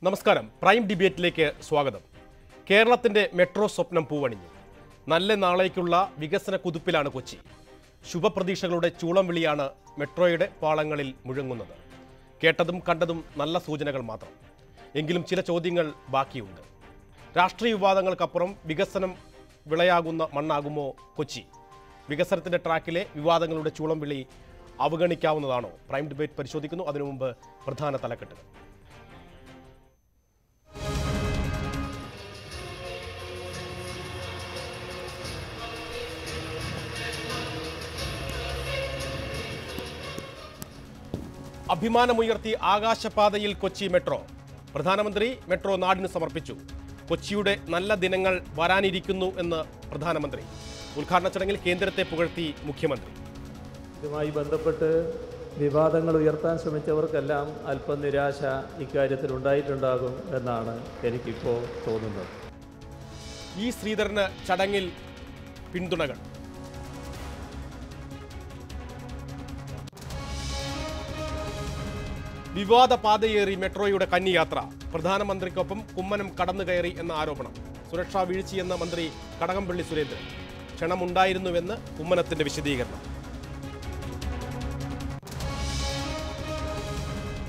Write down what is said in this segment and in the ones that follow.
നമസ്കാരം. പ്രൈം ഡിബേറ്റിലേക്ക് സ്വാഗതം. കേരളത്തിന്റെ മെട്രോ സ്വപ്നം പൂവണിഞ്ഞു. നല്ല നാളേക്കുള്ള വികസന കുതിപ്പിലാണ് കൊച്ചി. ശുഭപ്രതീക്ഷകളുടെ ചൂളം വിളിയാണ് മെട്രോയുടെ പാളങ്ങളിൽ മുഴങ്ങുന്നത്. കേട്ടതും കണ്ടതും നല്ല സൂചനകൾ മാത്രം. എങ്കിലും ചില ചോദ്യങ്ങൾ ബാക്കിയുണ്ട്. രാഷ്ട്രീയ വിവാദങ്ങൾക്കപ്പുറം വികസനം വിളയാകുന്ന മണ്ണാകുമോ കൊച്ചി? വികസനത്തിന്റെ ട്രാക്കിലെ വിവാദങ്ങളുടെ ചൂളം വിളി അവഗണിക്കാവുന്നതാണോ? പ്രൈം ഡിബേറ്റ് പരിശോധിക്കുന്നു. അതിനു മുമ്പ് പ്രധാന തലക്കെട്ടുകൾ. അഭിമാനമുയർത്തി ആകാശപാതയിൽ കൊച്ചി മെട്രോ. പ്രധാനമന്ത്രി മെട്രോ നാടിന് സമർപ്പിച്ചു. കൊച്ചിയുടെ നല്ല ദിനങ്ങൾ വരാനിരിക്കുന്നു എന്ന് പ്രധാനമന്ത്രി. ഉദ്ഘാടന ചടങ്ങിൽ കേന്ദ്രത്തെ പുകഴ്ത്തി മുഖ്യമന്ത്രി. ഇതുമായി ബന്ധപ്പെട്ട് വിവാദങ്ങൾ ഉയർത്താൻ ശ്രമിച്ചവർക്കെല്ലാം അല്പം നിരാശ ഇക്കാര്യത്തിൽ ഉണ്ടായിട്ടുണ്ടാകും എന്നാണ് എനിക്കിപ്പോൾ തോന്നുന്നത്. ഇ ശ്രീധരന് ചടങ്ങിൽ പിന്തുണകൾ. വിവാദ പാതയേറി മെട്രോയുടെ കന്നിയാത്ര. പ്രധാനമന്ത്രിക്കൊപ്പം കുമ്മനം കടന്നുകയറി എന്ന ആരോപണം. സുരക്ഷാ വീഴ്ചയെന്ന മന്ത്രി കടകംപള്ളി സുരേന്ദ്രൻ. ക്ഷണമുണ്ടായിരുന്നുവെന്ന് കുമ്മനത്തിന്റെ വിശദീകരണം.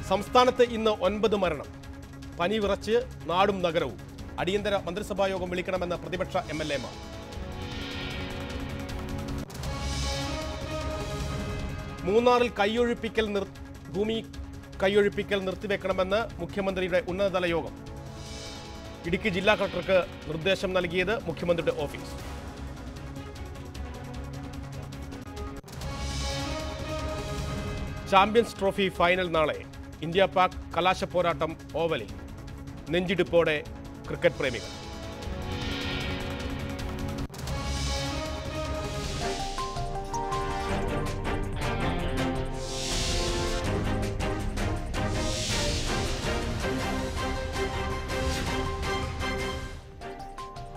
സംസ്ഥാനത്ത് ഇന്ന് 9 മരണം. പനി വിറച്ച് നാടും നഗരവും. അടിയന്തര മന്ത്രിസഭായോഗം വിളിക്കണമെന്ന പ്രതിപക്ഷ MLA മാർ. മൂന്നാറിൽ ഭൂമി കൈയൊഴിപ്പിക്കൽ നിർത്തിവെക്കണമെന്ന് മുഖ്യമന്ത്രിയുടെ ഉന്നതതല യോഗം. ഇടുക്കി ജില്ലാ കളക്ടർക്ക് നിർദ്ദേശം നൽകിയത് മുഖ്യമന്ത്രിയുടെ ഓഫീസ്. ചാമ്പ്യൻസ് ട്രോഫി ഫൈനൽ നാളെ. ഇന്ത്യ പാക് കലാശ പോരാട്ടം ഓവലിൽ. നെഞ്ചിടിപ്പോടെ ക്രിക്കറ്റ് പ്രേമികൾ.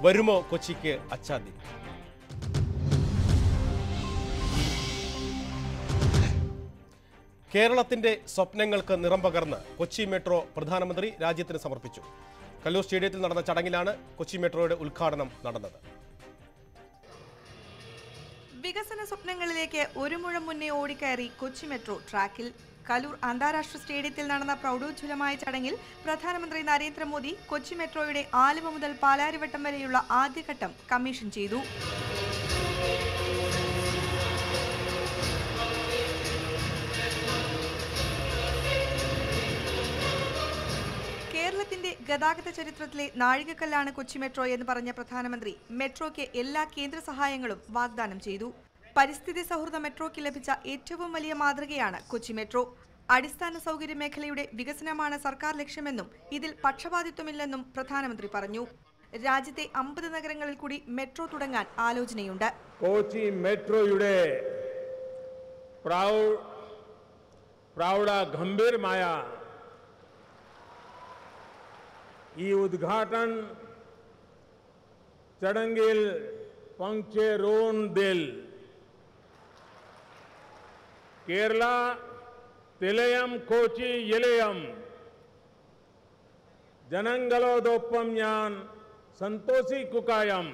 വരുമോ കൊച്ചിക്ക് അച്ചാദ്യം? കേരളത്തിന്റെ സ്വപ്നങ്ങൾക്ക് നിറം പകർന്ന് കൊച്ചി മെട്രോ പ്രധാനമന്ത്രി രാജ്യത്തിന് സമർപ്പിച്ചു. കല്ലൂർ സ്റ്റേഡിയത്തിൽ നടന്ന ചടങ്ങിലാണ് കൊച്ചി മെട്രോയുടെ ഉദ്ഘാടനം നടന്നത്. വികസന സ്വപ്നങ്ങളിലേക്ക് ഒരു മുഴം മുന്നേ ഓടിക്കയറി കൊച്ചി മെട്രോ ട്രാക്കിൽ. കലൂർ അന്താരാഷ്ട്ര സ്റ്റേഡിയത്തിൽ നടന്ന പ്രൗഢോജ്വലമായ ചടങ്ങിൽ പ്രധാനമന്ത്രി നരേന്ദ്രമോദി കൊച്ചി മെട്രോയുടെ ആലുവ മുതൽ പാലാരിവട്ടം വരെയുള്ള ആദ്യഘട്ടം കമ്മീഷൻ ചെയ്തു. കേരളത്തിന്റെ ഗതാഗത ചരിത്രത്തിലെ നാഴികക്കല്ലാണ് കൊച്ചി മെട്രോ എന്ന് പറഞ്ഞ പ്രധാനമന്ത്രി മെട്രോയ്ക്ക് എല്ലാ കേന്ദ്ര സഹായങ്ങളും വാഗ്ദാനം ചെയ്തു. പരിസ്ഥിതി സൗഹൃദ മെട്രോയ്ക്ക് ലഭിച്ച ഏറ്റവും വലിയ മാതൃകയാണ് കൊച്ചി മെട്രോ. അടിസ്ഥാന സൗകര്യ മേഖലയുടെ വികസനമാണ് സർക്കാർ ലക്ഷ്യമെന്നും ഇതിൽ പക്ഷപാതിത്വമില്ലെന്നും പ്രധാനമന്ത്രി പറഞ്ഞു. രാജ്യത്തെ 50 നഗരങ്ങളിൽ കൂടി മെട്രോ തുടങ്ങാൻ ആലോചനയുണ്ട്. കൊച്ചി മെട്രോയുടെ ഗംഭീരമായ ഈ ഉദ്ഘാടൻ ചടങ്ങിൽ പങ്കുചേരുന്നതിൽ കേരള തിലയം കൊച്ചി ഇലയം ജനങ്ങളോടൊപ്പം ഞാൻ സന്തോഷിക്കുകയും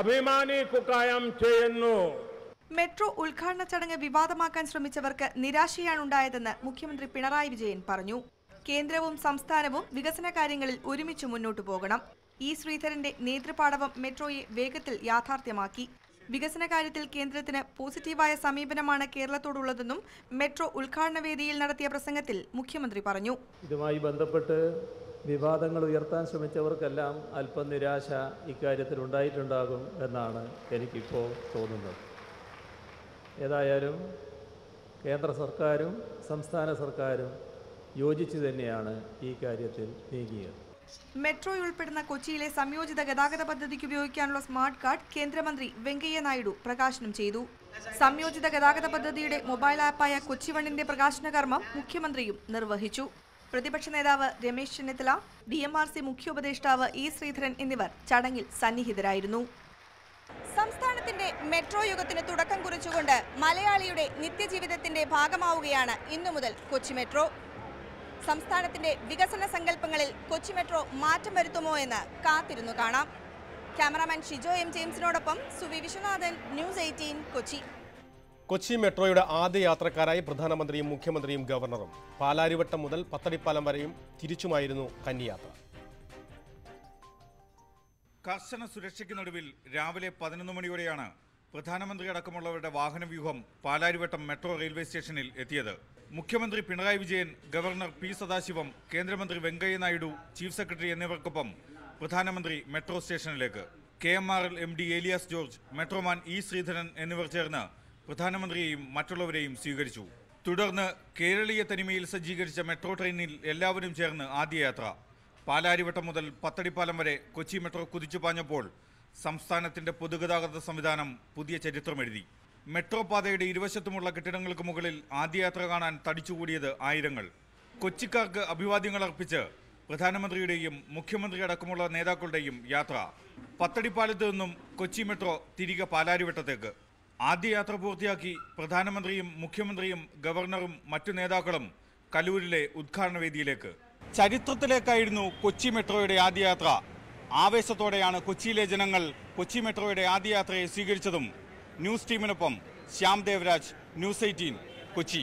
അഭിമാനിക്കുകയും ചെയ്യുന്നു. മെട്രോ ഉദ്ഘാടന ചടങ്ങ് വിവാദമാക്കാൻ ശ്രമിച്ചവർക്ക് നിരാശയാണുണ്ടായതെന്ന് മുഖ്യമന്ത്രി പിണറായി വിജയൻ പറഞ്ഞു. കേന്ദ്രവും സംസ്ഥാനവും വികസന കാര്യങ്ങളിൽ ഒരുമിച്ച് മുന്നോട്ടു പോകണം. ഇ ശ്രീധരന്റെ നേതൃപാടവം മെട്രോയെ വേഗത്തിൽ യാഥാർത്ഥ്യമാക്കി. വികസന കാര്യത്തിൽ കേന്ദ്രത്തിന് പോസിറ്റീവായ സമീപനമാണ് കേരളത്തോടുള്ളതെന്നും മെട്രോ ഉദ്ഘാടന വേദിയിൽ നടത്തിയ പ്രസംഗത്തിൽ മുഖ്യമന്ത്രി പറഞ്ഞു. ഇതുമായി ബന്ധപ്പെട്ട് വിവാദങ്ങൾ ഉയർത്താൻ ശ്രമിച്ചവർക്കെല്ലാം അല്പം നിരാശ ഇക്കാര്യത്തിൽ ഉണ്ടായിട്ടുണ്ടാകും എന്നാണ് എനിക്കിപ്പോൾ തോന്നുന്നത്. ഏതായാലും കേന്ദ്ര സർക്കാരും സംസ്ഥാന സർക്കാരും യോജിച്ചു തന്നെയാണ് ഈ കാര്യത്തിൽ നീങ്ങിയത്. മെട്രോ ഉൾപ്പെടുന്ന കൊച്ചിയിലെ സംയോജിത ഗതാഗത പദ്ധതിക്ക് ഉപയോഗിക്കാനുള്ള സ്മാർട്ട് കാർഡ് കേന്ദ്രമന്ത്രി വെങ്കയ്യ നായിഡു പ്രകാശനം ചെയ്തു. സംയോജിത ഗതാഗത പദ്ധതിയുടെ മൊബൈൽ ആപ്പായ കൊച്ചി വണ്ണിന്റെ പ്രകാശന കർമ്മം മുഖ്യമന്ത്രിയും നിർവഹിച്ചു. പ്രതിപക്ഷ നേതാവ് രമേശ് ചെന്നിത്തല, DMRC മുഖ്യ ഉപദേഷ്ടാവ് ഇ ശ്രീധരൻ എന്നിവർ ചടങ്ങിൽ സന്നിഹിതരായിരുന്നു. സംസ്ഥാനത്തിന്റെ മെട്രോ യുഗത്തിന് തുടക്കം കുറിച്ചുകൊണ്ട് മലയാളിയുടെ നിത്യജീവിതത്തിന്റെ ഭാഗമാവുകയാണ് ഇന്നു മുതൽ കൊച്ചി മെട്രോ. സംസ്ഥാനത്തിന്റെ വികസന സങ്കല്പങ്ങളിൽ കൊച്ചി മെട്രോ മാറ്റം വരുത്തുമോ എന്ന് കാത്തിരുന്നു കാണാം. ക്യാമറാമാൻ ഷിജോ എം ജെയിംസിനോടൊപ്പം സുവി വിശ്വനാഥൻ, ന്യൂസ് 18 കൊച്ചി. കൊച്ചി മെട്രോയുടെ ആദ്യ യാത്രക്കാരായി പ്രധാനമന്ത്രിയും മുഖ്യമന്ത്രിയും ഗവർണറും. പാലാരിവട്ടം മുതൽ പത്തടിപ്പാലം വരെയും തിരിച്ചുമായിരുന്നു കന്നിയാത്ര. കർശന സുരക്ഷയ്ക്ക് നടുവിൽ രാവിലെ 11 മണിയോടെയാണ് പ്രധാനമന്ത്രി അടക്കമുള്ളവരുടെ വാഹനവ്യൂഹം പാലാരിവട്ടം മെട്രോ റെയിൽവേ സ്റ്റേഷനിൽ എത്തിയത്. മുഖ്യമന്ത്രി പിണറായി വിജയൻ, ഗവർണർ പി സദാശിവം, കേന്ദ്രമന്ത്രി വെങ്കയ്യ നായിഡു, ചീഫ് സെക്രട്ടറി എന്നിവർക്കൊപ്പം പ്രധാനമന്ത്രി മെട്രോ സ്റ്റേഷനിലേക്ക്. KMRL MD Elias George, metroman E Sreedharan എന്നിവർ ചേർന്ന് പ്രധാനമന്ത്രിയെയും മറ്റുള്ളവരെയും സ്വീകരിച്ചു. തുടർന്ന് കേരളീയ തനിമയിൽ സജ്ജീകരിച്ച മെട്രോ ട്രെയിനിൽ എല്ലാവരും ചേർന്ന് ആദ്യയാത്ര. പാലാരിവട്ടം മുതൽ പത്തടിപ്പാലം വരെ കൊച്ചി മെട്രോ കുതിച്ചു പാഞ്ഞപ്പോൾ സംസ്ഥാനത്തിന്റെ പൊതുഗതാഗത സംവിധാനം പുതിയ ചരിത്രമെഴുതി. മെട്രോ പാതയുടെ ഇരുവശത്തുമുള്ള കെട്ടിടങ്ങൾക്ക് മുകളിൽ ആദ്യയാത്ര കാണാൻ തടിച്ചുകൂടിയത് ആയിരങ്ങൾ. കൊച്ചിക്കാർക്ക് അഭിവാദ്യങ്ങൾ അർപ്പിച്ച് പ്രധാനമന്ത്രിയുടെയും മുഖ്യമന്ത്രി അടക്കമുള്ള നേതാക്കളുടെയും യാത്ര. പത്തടിപ്പാലത്ത് നിന്നും കൊച്ചി മെട്രോ തിരികെ പാലാരിവട്ടത്തേക്ക്. ആദ്യ യാത്ര പൂർത്തിയാക്കി പ്രധാനമന്ത്രിയും മുഖ്യമന്ത്രിയും ഗവർണറും മറ്റു നേതാക്കളും കലൂരിലെ ഉദ്ഘാടന വേദിയിലേക്ക്. ചരിത്രത്തിലേക്കായിരുന്നു കൊച്ചി മെട്രോയുടെ ആദ്യ യാത്ര. ആവേശത്തോടെയാണ് കൊച്ചിയിലെ ജനങ്ങൾ കൊച്ചി മെട്രോയുടെ ആദ്യ യാത്രയെ സ്വീകരിച്ചതും. ന്യൂസ് ടീമിനൊപ്പം ശ്യാം ദേവരാജ്, ന്യൂസ് 18 കൊച്ചി.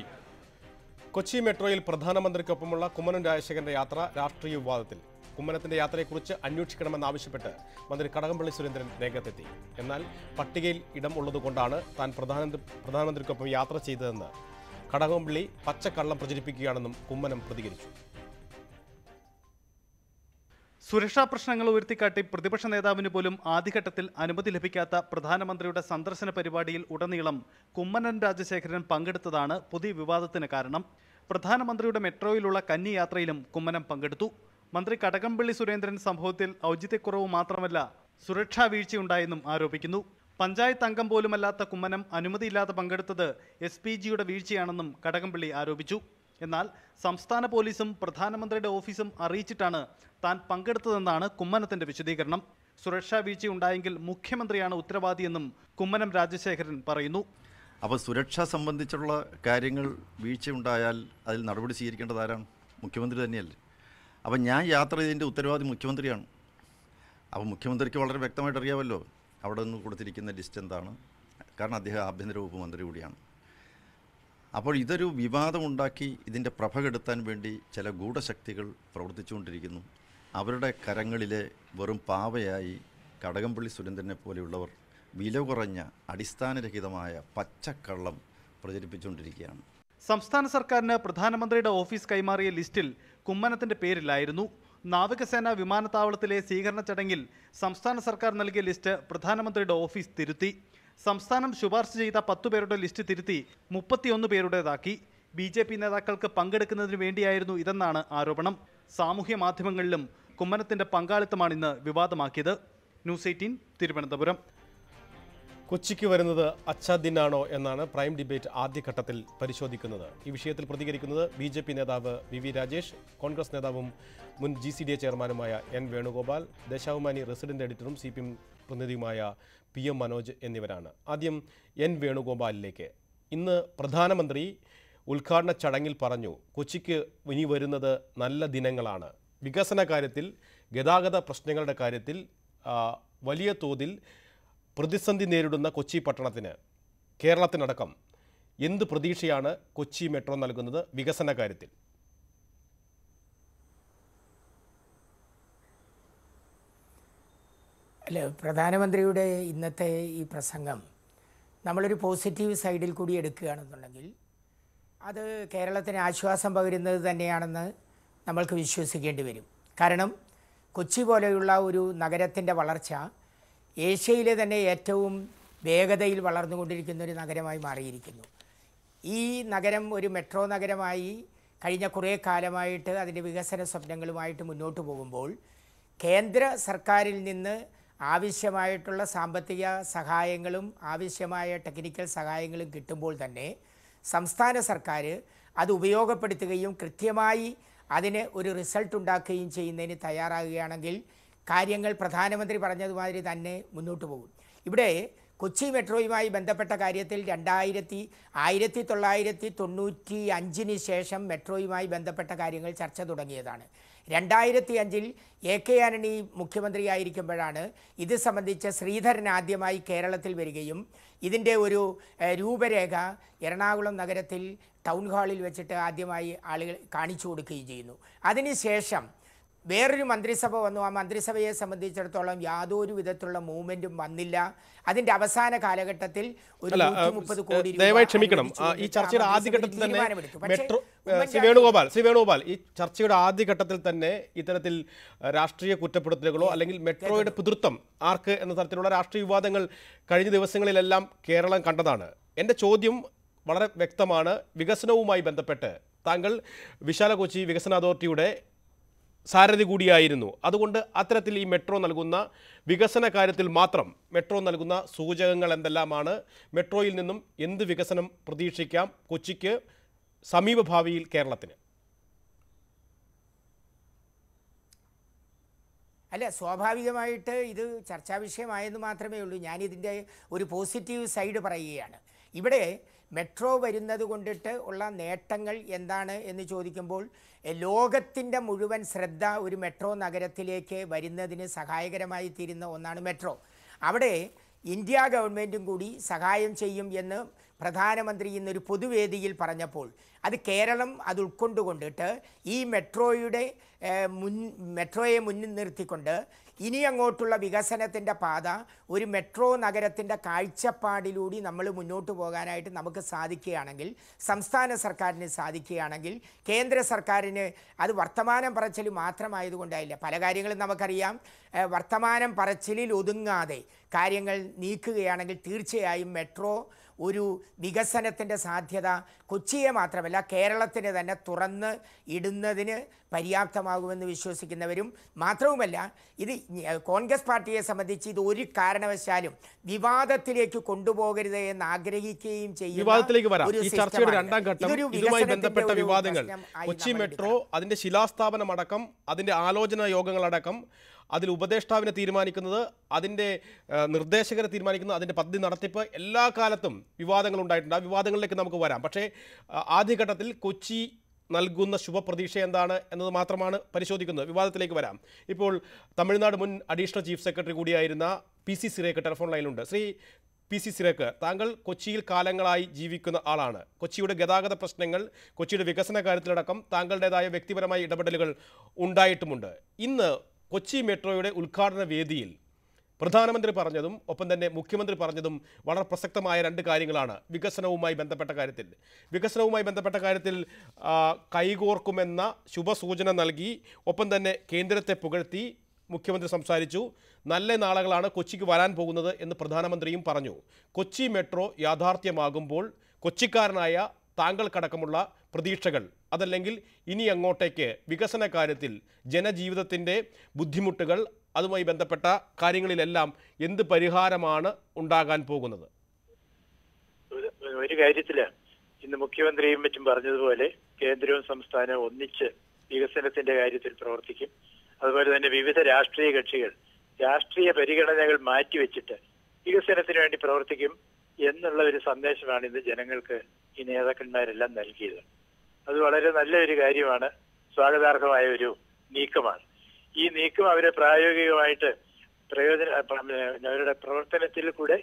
കൊച്ചി മെട്രോയിൽ പ്രധാനമന്ത്രിക്കൊപ്പമുള്ള കുമ്മനം രാജശേഖരന്റെ യാത്ര രാഷ്ട്രീയ വിവാദത്തിൽ. കുമ്മനത്തിന്റെ യാത്രയെക്കുറിച്ച് അന്വേഷിക്കണമെന്നാവശ്യപ്പെട്ട് മന്ത്രി കടകംപള്ളി സുരേന്ദ്രൻ രംഗത്തെത്തി. എന്നാൽ പട്ടികയിൽ ഇടം ഉള്ളതുകൊണ്ടാണ് താൻ പ്രധാനമന്ത്രിക്കൊപ്പം യാത്ര ചെയ്തതെന്ന് കടകംപള്ളി പച്ചക്കള്ളം പ്രചരിപ്പിക്കുകയാണെന്നും കുമ്മനം പ്രതികരിച്ചു. സുരക്ഷാ പ്രശ്നങ്ങൾ ഉയർത്തിക്കാട്ടി പ്രതിപക്ഷ നേതാവിന് പോലും ആദ്യഘട്ടത്തിൽ അനുമതി ലഭിക്കാത്ത പ്രധാനമന്ത്രിയുടെ സന്ദർശന പരിപാടിയിൽ ഉടനീളം കുമ്മനം രാജശേഖരൻ പങ്കെടുത്തതാണ് പുതിയ വിവാദത്തിന് കാരണം. പ്രധാനമന്ത്രിയുടെ മെട്രോയിലുള്ള കന്നി യാത്രയിലും കുമ്മനം പങ്കെടുത്തു. മന്ത്രി കടകംപള്ളി സുരേന്ദ്രൻ സംഭവത്തിൽ ഔചിത്യക്കുറവ് മാത്രമല്ല സുരക്ഷാ വീഴ്ചയുണ്ടായെന്നും ആരോപിക്കുന്നു. പഞ്ചായത്ത് അംഗം പോലുമല്ലാത്ത കുമ്മനം അനുമതിയില്ലാതെ പങ്കെടുത്തത് SPGയുടെ വീഴ്ചയാണെന്നും കടകംപള്ളി ആരോപിച്ചു. എന്നാൽ സംസ്ഥാന പോലീസും പ്രധാനമന്ത്രിയുടെ ഓഫീസും അറിയിച്ചിട്ടാണ് താൻ പങ്കെടുത്തതെന്നാണ് കുമ്മനത്തിന്റെ വിശദീകരണം. സുരക്ഷാ വീഴ്ചയുണ്ടായെങ്കിൽ മുഖ്യമന്ത്രിയാണ് ഉത്തരവാദിയെന്നും കുമ്മനം രാജശേഖരൻ പറയുന്നു. അപ്പോൾ സുരക്ഷ സംബന്ധിച്ചുള്ള കാര്യങ്ങൾ വീഴ്ചയുണ്ടായാൽ അതിൽ നടപടി സ്വീകരിക്കേണ്ടത് ആരാണ്? മുഖ്യമന്ത്രി തന്നെയല്ലേ. അപ്പം ഞാൻ യാത്ര ചെയ്തതിൻ്റെ ഉത്തരവാദി മുഖ്യമന്ത്രിയാണ്. അപ്പോൾ മുഖ്യമന്ത്രിക്ക് വളരെ വ്യക്തമായിട്ട് അറിയാമല്ലോ അവിടെ നിന്ന് കൊടുത്തിരിക്കുന്ന ലിസ്റ്റ് എന്താണ്. കാരണം അദ്ദേഹം ആഭ്യന്തര വകുപ്പ് മന്ത്രി കൂടിയാണ്. അപ്പോൾ ഇതൊരു വിവാദമുണ്ടാക്കി ഇതിൻ്റെ പ്രഭ കെടുത്താൻ വേണ്ടി ചില ഗൂഢശക്തികൾ പ്രവർത്തിച്ചുകൊണ്ടിരിക്കുന്നു. അവരുടെ കരങ്ങളിലെ വെറും പാവയായി കടകംപള്ളി സുരേന്ദ്രനെ പോലെയുള്ളവർ വില കുറഞ്ഞ അടിസ്ഥാനരഹിതമായ പച്ചക്കള്ളം പ്രചരിപ്പിച്ചുകൊണ്ടിരിക്കുകയാണ്. സംസ്ഥാന സർക്കാരിന് പ്രധാനമന്ത്രിയുടെ ഓഫീസ് കൈമാറിയ ലിസ്റ്റിൽ കുമ്മനത്തിന്റെ പേരില്ലായിരുന്നു. നാവികസേന വിമാനത്താവളത്തിലെ സ്വീകരണ ചടങ്ങിൽ സംസ്ഥാന സർക്കാർ നൽകിയ ലിസ്റ്റ് പ്രധാനമന്ത്രിയുടെ ഓഫീസ് തിരുത്തി. സംസ്ഥാനം ശുപാർശ ചെയ്ത 10 പേരുടെ ലിസ്റ്റ് തിരുത്തി 31 പേരുടേതാക്കി. BJP നേതാക്കൾക്ക് പങ്കെടുക്കുന്നതിന് വേണ്ടിയായിരുന്നു ഇതെന്നാണ് ആരോപണം. സാമൂഹ്യ മാധ്യമങ്ങളിലും കുമ്മനത്തിന്റെ പങ്കാളിത്തമാണിന്ന് വിവാദമാക്കിയത്. ന്യൂസ് 18 തിരുവനന്തപുരം. കൊച്ചിക്ക് വരുന്നത് അച്ചാദിനാണോ എന്നാണ് പ്രൈം ഡിബേറ്റ് ആദ്യഘട്ടത്തിൽ പരിശോധിക്കുന്നത്. ഈ വിഷയത്തിൽ പ്രതികരിക്കുന്നത് BJP നേതാവ് VV രാജേഷ്, കോൺഗ്രസ് നേതാവും മുൻ GCDA ചെയർമാനുമായ N വേണുഗോപാൽ, ദേശാഭിമാനി റെസിഡന്റ് എഡിറ്ററും CPM പ്രതിനിധിയുമായ PM മനോജ് എന്നിവരാണ്. ആദ്യം N വേണുഗോപാലിലേക്ക്. ഇന്ന് പ്രധാനമന്ത്രി ഉദ്ഘാടന ചടങ്ങിൽ പറഞ്ഞു, കൊച്ചിക്ക് ഇനി വരുന്നത് നല്ല ദിനങ്ങളാണ്. വികസന കാര്യത്തിൽ, ഗതാഗത പ്രശ്നങ്ങളുടെ കാര്യത്തിൽ വലിയ തോതിൽ പ്രതിസന്ധി നേരിടുന്ന കൊച്ചി പട്ടണത്തിന്, കേരളത്തിനടക്കം എന്ത് പ്രതീക്ഷയാണ് കൊച്ചി മെട്രോ നൽകുന്നത് വികസന കാര്യത്തിൽ? അല്ല, പ്രധാനമന്ത്രിയുടെ ഇന്നത്തെ ഈ പ്രസംഗം നമ്മളൊരു പോസിറ്റീവ് സൈഡിൽ കൂടി എടുക്കുകയാണെന്നുണ്ടെങ്കിൽ അത് കേരളത്തിന് ആശ്വാസം പകരുന്നത് തന്നെയാണെന്ന് നമ്മൾക്ക് വിശ്വസിക്കേണ്ടി വരും. കാരണം കൊച്ചി പോലെയുള്ള ഒരു നഗരത്തിൻ്റെ വളർച്ച ഏഷ്യയിലെ തന്നെ ഏറ്റവും വേഗതയിൽ വളർന്നുകൊണ്ടിരിക്കുന്ന ഒരു നഗരമായി മാറിയിരിക്കുന്നു. ഈ നഗരം ഒരു മെട്രോ നഗരമായി കഴിഞ്ഞ കുറേ കാലമായിട്ട് അതിൻ്റെ വികസന സ്വപ്നങ്ങളുമായിട്ട് മുന്നോട്ട് പോകുമ്പോൾ കേന്ദ്ര സർക്കാരിൽ നിന്ന് ആവശ്യമായിട്ടുള്ള സാമ്പത്തിക സഹായങ്ങളും ആവശ്യമായ ടെക്നിക്കൽ സഹായങ്ങളും കിട്ടുമ്പോൾ തന്നെ സംസ്ഥാന സർക്കാർ അത് ഉപയോഗപ്പെടുത്തുകയും കൃത്യമായി അതിന് ഒരു റിസൾട്ട് ഉണ്ടാക്കുകയും ചെയ്യുന്നതിന് തയ്യാറാകുകയാണെങ്കിൽ കാര്യങ്ങൾ പ്രധാനമന്ത്രി പറഞ്ഞതുമാതിരി തന്നെ മുന്നോട്ട് പോകും. ഇവിടെ കൊച്ചി മെട്രോയുമായി ബന്ധപ്പെട്ട കാര്യത്തിൽ 1995 ശേഷം മെട്രോയുമായി ബന്ധപ്പെട്ട കാര്യങ്ങൾ ചർച്ച തുടങ്ങിയതാണ്. 2005 AK ആന്റണി മുഖ്യമന്ത്രിയായിരിക്കുമ്പോഴാണ് ഇത് സംബന്ധിച്ച് ശ്രീധരൻ ആദ്യമായി കേരളത്തിൽ വരികയും ഇതിൻ്റെ ഒരു രൂപരേഖ എറണാകുളം നഗരത്തിൽ ടൗൺ ഹാളിൽ വെച്ചിട്ട് ആദ്യമായി ആളുകൾ കാണിച്ചു കൊടുക്കുകയും ചെയ്യുന്നു. അതിനുശേഷം വേറൊരു മന്ത്രിസഭ വന്നു. ആ മന്ത്രിസഭയെ സംബന്ധിച്ചിടത്തോളം യാതൊരു വിധത്തിലുള്ള മൂവ്മെന്റും വന്നില്ല. അതിന്റെ അവസാന കാലഘട്ടത്തിൽ ഒരു 130 കോടി രൂപ ദയവായി ക്ഷമിക്കണം. ഈ ചർച്ചയുടെ ആദ്യഘട്ടത്തിൽ തന്നെ മെട്രോ ശ്രീ വേണുഗോപാൽ ഈ ചർച്ചയുടെ ആദ്യഘട്ടത്തിൽ തന്നെ ഇത്തരത്തിൽ രാഷ്ട്രീയ കുറ്റപ്പെടുത്തലുകളോ അല്ലെങ്കിൽ മെട്രോയുടെ പിതൃത്വം ആർക്ക് എന്ന തരത്തിലുള്ള രാഷ്ട്രീയ വിവാദങ്ങൾ കഴിഞ്ഞ ദിവസങ്ങളിലെല്ലാം കേരളം കണ്ടതാണ്. എൻ്റെ ചോദ്യം വളരെ വ്യക്തമാണ്. വികസനവുമായി ബന്ധപ്പെട്ട് താങ്കൾ വിശാല കൊച്ചി വികസന അതോറിറ്റിയുടെ സാരഥി കൂടിയായിരുന്നു. അതുകൊണ്ട് അത്തരത്തിൽ ഈ മെട്രോ നൽകുന്ന വികസന കാര്യത്തിൽ മാത്രം മെട്രോ നൽകുന്ന സൂചകങ്ങൾ എന്തെല്ലാമാണ്? മെട്രോയിൽ നിന്നും എന്ത് വികസനം പ്രതീക്ഷിക്കാം കൊച്ചിക്ക് സമീപഭാവിയിൽ കേരളത്തിന്? അല്ല, സ്വാഭാവികമായിട്ട് ഇത് ചർച്ചാ വിഷയമായെന്ന് മാത്രമേ ഉള്ളൂ. ഞാനിതിൻ്റെ ഒരു പോസിറ്റീവ് സൈഡ് പറയുകയാണ്. ഇവിടെ മെട്രോ വരുന്നത് കൊണ്ടിട്ട് ഉള്ള നേട്ടങ്ങൾ എന്താണ് എന്ന് ചോദിക്കുമ്പോൾ ലോകത്തിൻ്റെ മുഴുവൻ ശ്രദ്ധ ഒരു മെട്രോ നഗരത്തിലേക്ക് വരുന്നതിന് സഹായകരമായി തീരുന്ന ഒന്നാണ് മെട്രോ. അവിടെ ഇന്ത്യ ഗവൺമെൻറ്റും കൂടി സഹായം ചെയ്യും എന്ന് പ്രധാനമന്ത്രി ഇന്നൊരു പൊതുവേദിയിൽ പറഞ്ഞപ്പോൾ അത് കേരളം അത് ഉൾക്കൊണ്ടുകൊണ്ടിട്ട് ഈ മെട്രോയെ മുന്നിൽ നിർത്തിക്കൊണ്ട് ഇനി അങ്ങോട്ടുള്ള വികസനത്തിൻ്റെ പാത ഒരു മെട്രോ നഗരത്തിൻ്റെ കാഴ്ചപ്പാടിലൂടെ നമ്മൾ മുന്നോട്ട് പോകാനായിട്ട് നമുക്ക് സാധിക്കുകയാണെങ്കിൽ, സംസ്ഥാന സർക്കാരിന് സാധിക്കുകയാണെങ്കിൽ, കേന്ദ്ര സർക്കാരിന് അത് വർത്തമാനം പറച്ചിൽ മാത്രമായതുകൊണ്ടായില്ല. പല കാര്യങ്ങളും നമുക്കറിയാം. വർത്തമാനം പറച്ചിലിൽ ഒതുങ്ങാതെ കാര്യങ്ങൾ നീക്കുകയാണെങ്കിൽ തീർച്ചയായും മെട്രോ ഒരു വികസനത്തിൻ്റെ സാധ്യത കൊച്ചിയെ മാത്രമല്ല കേരളത്തിന് തന്നെ തുറന്ന് ഇടുന്നതിന് പര്യാപ്തമാകുമെന്ന് വിശ്വസിക്കുന്നവരും മാത്രവുമല്ല, ഇത് കോൺഗ്രസ് പാർട്ടിയെ സംബന്ധിച്ച് ഇത് ഒരു കാരണവശാലും വിവാദത്തിലേക്ക് കൊണ്ടുപോകരുത് എന്ന് ആഗ്രഹിക്കുകയും ചെയ്യും. വിവാദത്തിലേക്ക് വരാം. ഈ ചർച്ചയുടെ രണ്ടാം ഘട്ടം ഇതുമായി ബന്ധപ്പെട്ട വിവാദങ്ങൾ, കൊച്ചി മെട്രോ അതിന്റെ ശിലാസ്ഥാപനമടക്കം അതിന്റെ ആലോചനാ യോഗങ്ങളടക്കം അതിൽ ഉപദേഷ്ടാവിനെ തീരുമാനിക്കുന്നത്, അതിൻ്റെ നിർദ്ദേശകരെ തീരുമാനിക്കുന്നത്, അതിൻ്റെ പദ്ധതി നടത്തിപ്പ് എല്ലാ കാലത്തും വിവാദങ്ങൾ ഉണ്ടായിട്ടുണ്ട്. ആ വിവാദങ്ങളിലേക്ക് നമുക്ക് വരാം. പക്ഷേ ആദ്യഘട്ടത്തിൽ കൊച്ചി നൽകുന്ന ശുഭപ്രതീക്ഷ എന്താണ് എന്നത് മാത്രമാണ് പരിശോധിക്കുന്നത്. വിവാദത്തിലേക്ക് വരാം. ഇപ്പോൾ തമിഴ്നാട് മുൻ അഡീഷണൽ ചീഫ് സെക്രട്ടറി കൂടിയായിരുന്ന PC സിറേക്ക് ടെലിഫോൺ ലൈനിലുണ്ട്. ശ്രീ PC സിറേക്ക്, താങ്കൾ കൊച്ചിയിൽ കാലങ്ങളായി ജീവിക്കുന്ന ആളാണ്. കൊച്ചിയുടെ ഗതാഗത പ്രശ്നങ്ങൾ, കൊച്ചിയുടെ വികസന കാര്യത്തിലടക്കം താങ്കളുടേതായ വ്യക്തിപരമായ ഇടപെടലുകൾ ഉണ്ടായിട്ടുമുണ്ട്. ഇന്ന് കൊച്ചി മെട്രോയുടെ ഉദ്ഘാടന വേദിയിൽ പ്രധാനമന്ത്രി പറഞ്ഞതും ഒപ്പം തന്നെ മുഖ്യമന്ത്രി പറഞ്ഞതും വളരെ പ്രസക്തമായ രണ്ട് കാര്യങ്ങളാണ്. വികസനവുമായി ബന്ധപ്പെട്ട കാര്യത്തിൽ കൈകോർക്കുമെന്ന ശുഭസൂചന നൽകി ഒപ്പം തന്നെ കേന്ദ്രത്തെ പുകഴ്ത്തി മുഖ്യമന്ത്രി സംസാരിച്ചു. നല്ല നാളുകളാണ് കൊച്ചിക്ക് വരാൻ പോകുന്നത് എന്ന് പ്രധാനമന്ത്രിയും പറഞ്ഞു. കൊച്ചി മെട്രോ യാഥാർത്ഥ്യമാകുമ്പോൾ കൊച്ചിക്കാരനായ താങ്കൾക്കടക്കമുള്ള പ്രതീക്ഷകൾ, അതല്ലെങ്കിൽ ഇനി അങ്ങോട്ടേക്ക് വികസന കാര്യത്തിൽ ജനജീവിതത്തിൻ്റെ ബുദ്ധിമുട്ടുകൾ, അതുമായി ബന്ധപ്പെട്ട കാര്യങ്ങളിലെല്ലാം എന്ത് പരിഹാരമാണ് ഉണ്ടാകാൻ പോകുന്നത്? ഒരു കാര്യത്തില് ഇന്ന് മുഖ്യമന്ത്രിയും മറ്റും പറഞ്ഞതുപോലെ കേന്ദ്രവും സംസ്ഥാനവും ഒന്നിച്ച് വികസനത്തിന്റെ കാര്യത്തിൽ പ്രവർത്തിക്കും. അതുപോലെ തന്നെ വിവിധ രാഷ്ട്രീയ കക്ഷികൾ രാഷ്ട്രീയ പരിഗണനകൾ മാറ്റിവെച്ചിട്ട് വികസനത്തിന് വേണ്ടി പ്രവർത്തിക്കും എന്നുള്ള ഒരു സന്ദേശമാണ് ഇന്ന് ജനങ്ങൾക്ക് ഈ നേതാക്കന്മാരെല്ലാം നൽകിയത്. അത് വളരെ നല്ലൊരു കാര്യമാണ്, സ്വാഗതാർഹമായ ഒരു നീക്കമാണ്. ഈ നീക്കം അവരെ പ്രായോഗികമായിട്ട് അവരുടെ പ്രവർത്തനത്തിൽ കൂടെ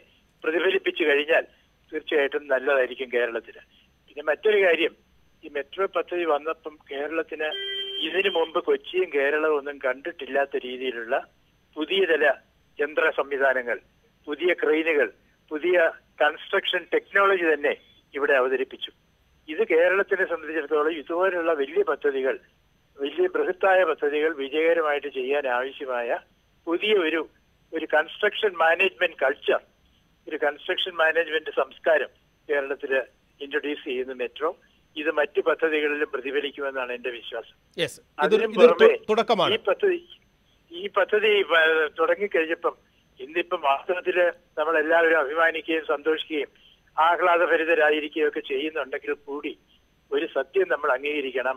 പ്രതിഫലിപ്പിച്ചു കഴിഞ്ഞാൽ തീർച്ചയായിട്ടും നല്ലതായിരിക്കും കേരളത്തിന്. പിന്നെ മറ്റൊരു കാര്യം, ഈ മെട്രോ പദ്ധതി വന്നപ്പം കേരളത്തിന് ഇതിനു മുമ്പ് കൊച്ചിയും കേരളവും ഒന്നും കണ്ടിട്ടില്ലാത്ത രീതിയിലുള്ള പുതിയ ചില യന്ത്ര സംവിധാനങ്ങൾ, പുതിയ ക്രെയിനുകൾ, പുതിയ കൺസ്ട്രക്ഷൻ ടെക്നോളജി തന്നെ ഇവിടെ അവതരിപ്പിച്ചു. ഇത് കേരളത്തിനെ സംബന്ധിച്ചിടത്തോളം ഇതുപോലുള്ള വലിയ പദ്ധതികൾ, വലിയ ബൃഹത്തായ പദ്ധതികൾ വിജയകരമായിട്ട് ചെയ്യാൻ ആവശ്യമായ പുതിയ ഒരു കൺസ്ട്രക്ഷൻ മാനേജ്മെന്റ് കൾച്ചർ, ഒരു കൺസ്ട്രക്ഷൻ മാനേജ്മെന്റ് സംസ്കാരം കേരളത്തിൽ ഇൻട്രൊഡ്യൂസ് ചെയ്യുന്ന മെട്രോ ഇത് മറ്റു പദ്ധതികളിലും പ്രതിഫലിക്കുമെന്നാണ് എന്റെ വിശ്വാസം. അതിനും പുറമെ ഈ പദ്ധതി തുടങ്ങിക്കഴിഞ്ഞപ്പം ഇന്നിപ്പം വാസ്തവത്തില് നമ്മളെല്ലാവരും അഭിമാനിക്കുകയും സന്തോഷിക്കുകയും ആഹ്ലാദഭരിതരായിരിക്കുകയും ഒക്കെ ചെയ്യുന്നുണ്ടെങ്കിൽ കൂടി ഒരു സത്യം നമ്മൾ അംഗീകരിക്കണം.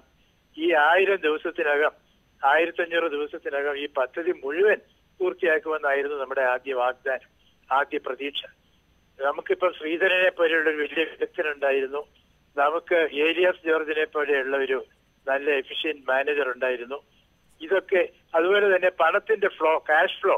ഈ 1000 ദിവസത്തിനകം 1500 ദിവസത്തിനകം ഈ പദ്ധതി മുഴുവൻ പൂർത്തിയാക്കുമെന്നായിരുന്നു നമ്മുടെ ആദ്യ വാഗ്ദാനം, ആദ്യ പ്രതീക്ഷ. നമുക്കിപ്പോൾ ശ്രീധരനെ പോലെയുള്ള ഒരു വലിയ വിദഗ്ധനുണ്ടായിരുന്നു. നമുക്ക് ഏലിയാസ് ജോർജിനെ പോലെയുള്ള ഒരു നല്ല എഫിഷ്യന്റ് മാനേജർ ഉണ്ടായിരുന്നു. ഇതൊക്കെ അതുപോലെ തന്നെ പണത്തിന്റെ ഫ്ലോ, ക്യാഷ് ഫ്ലോ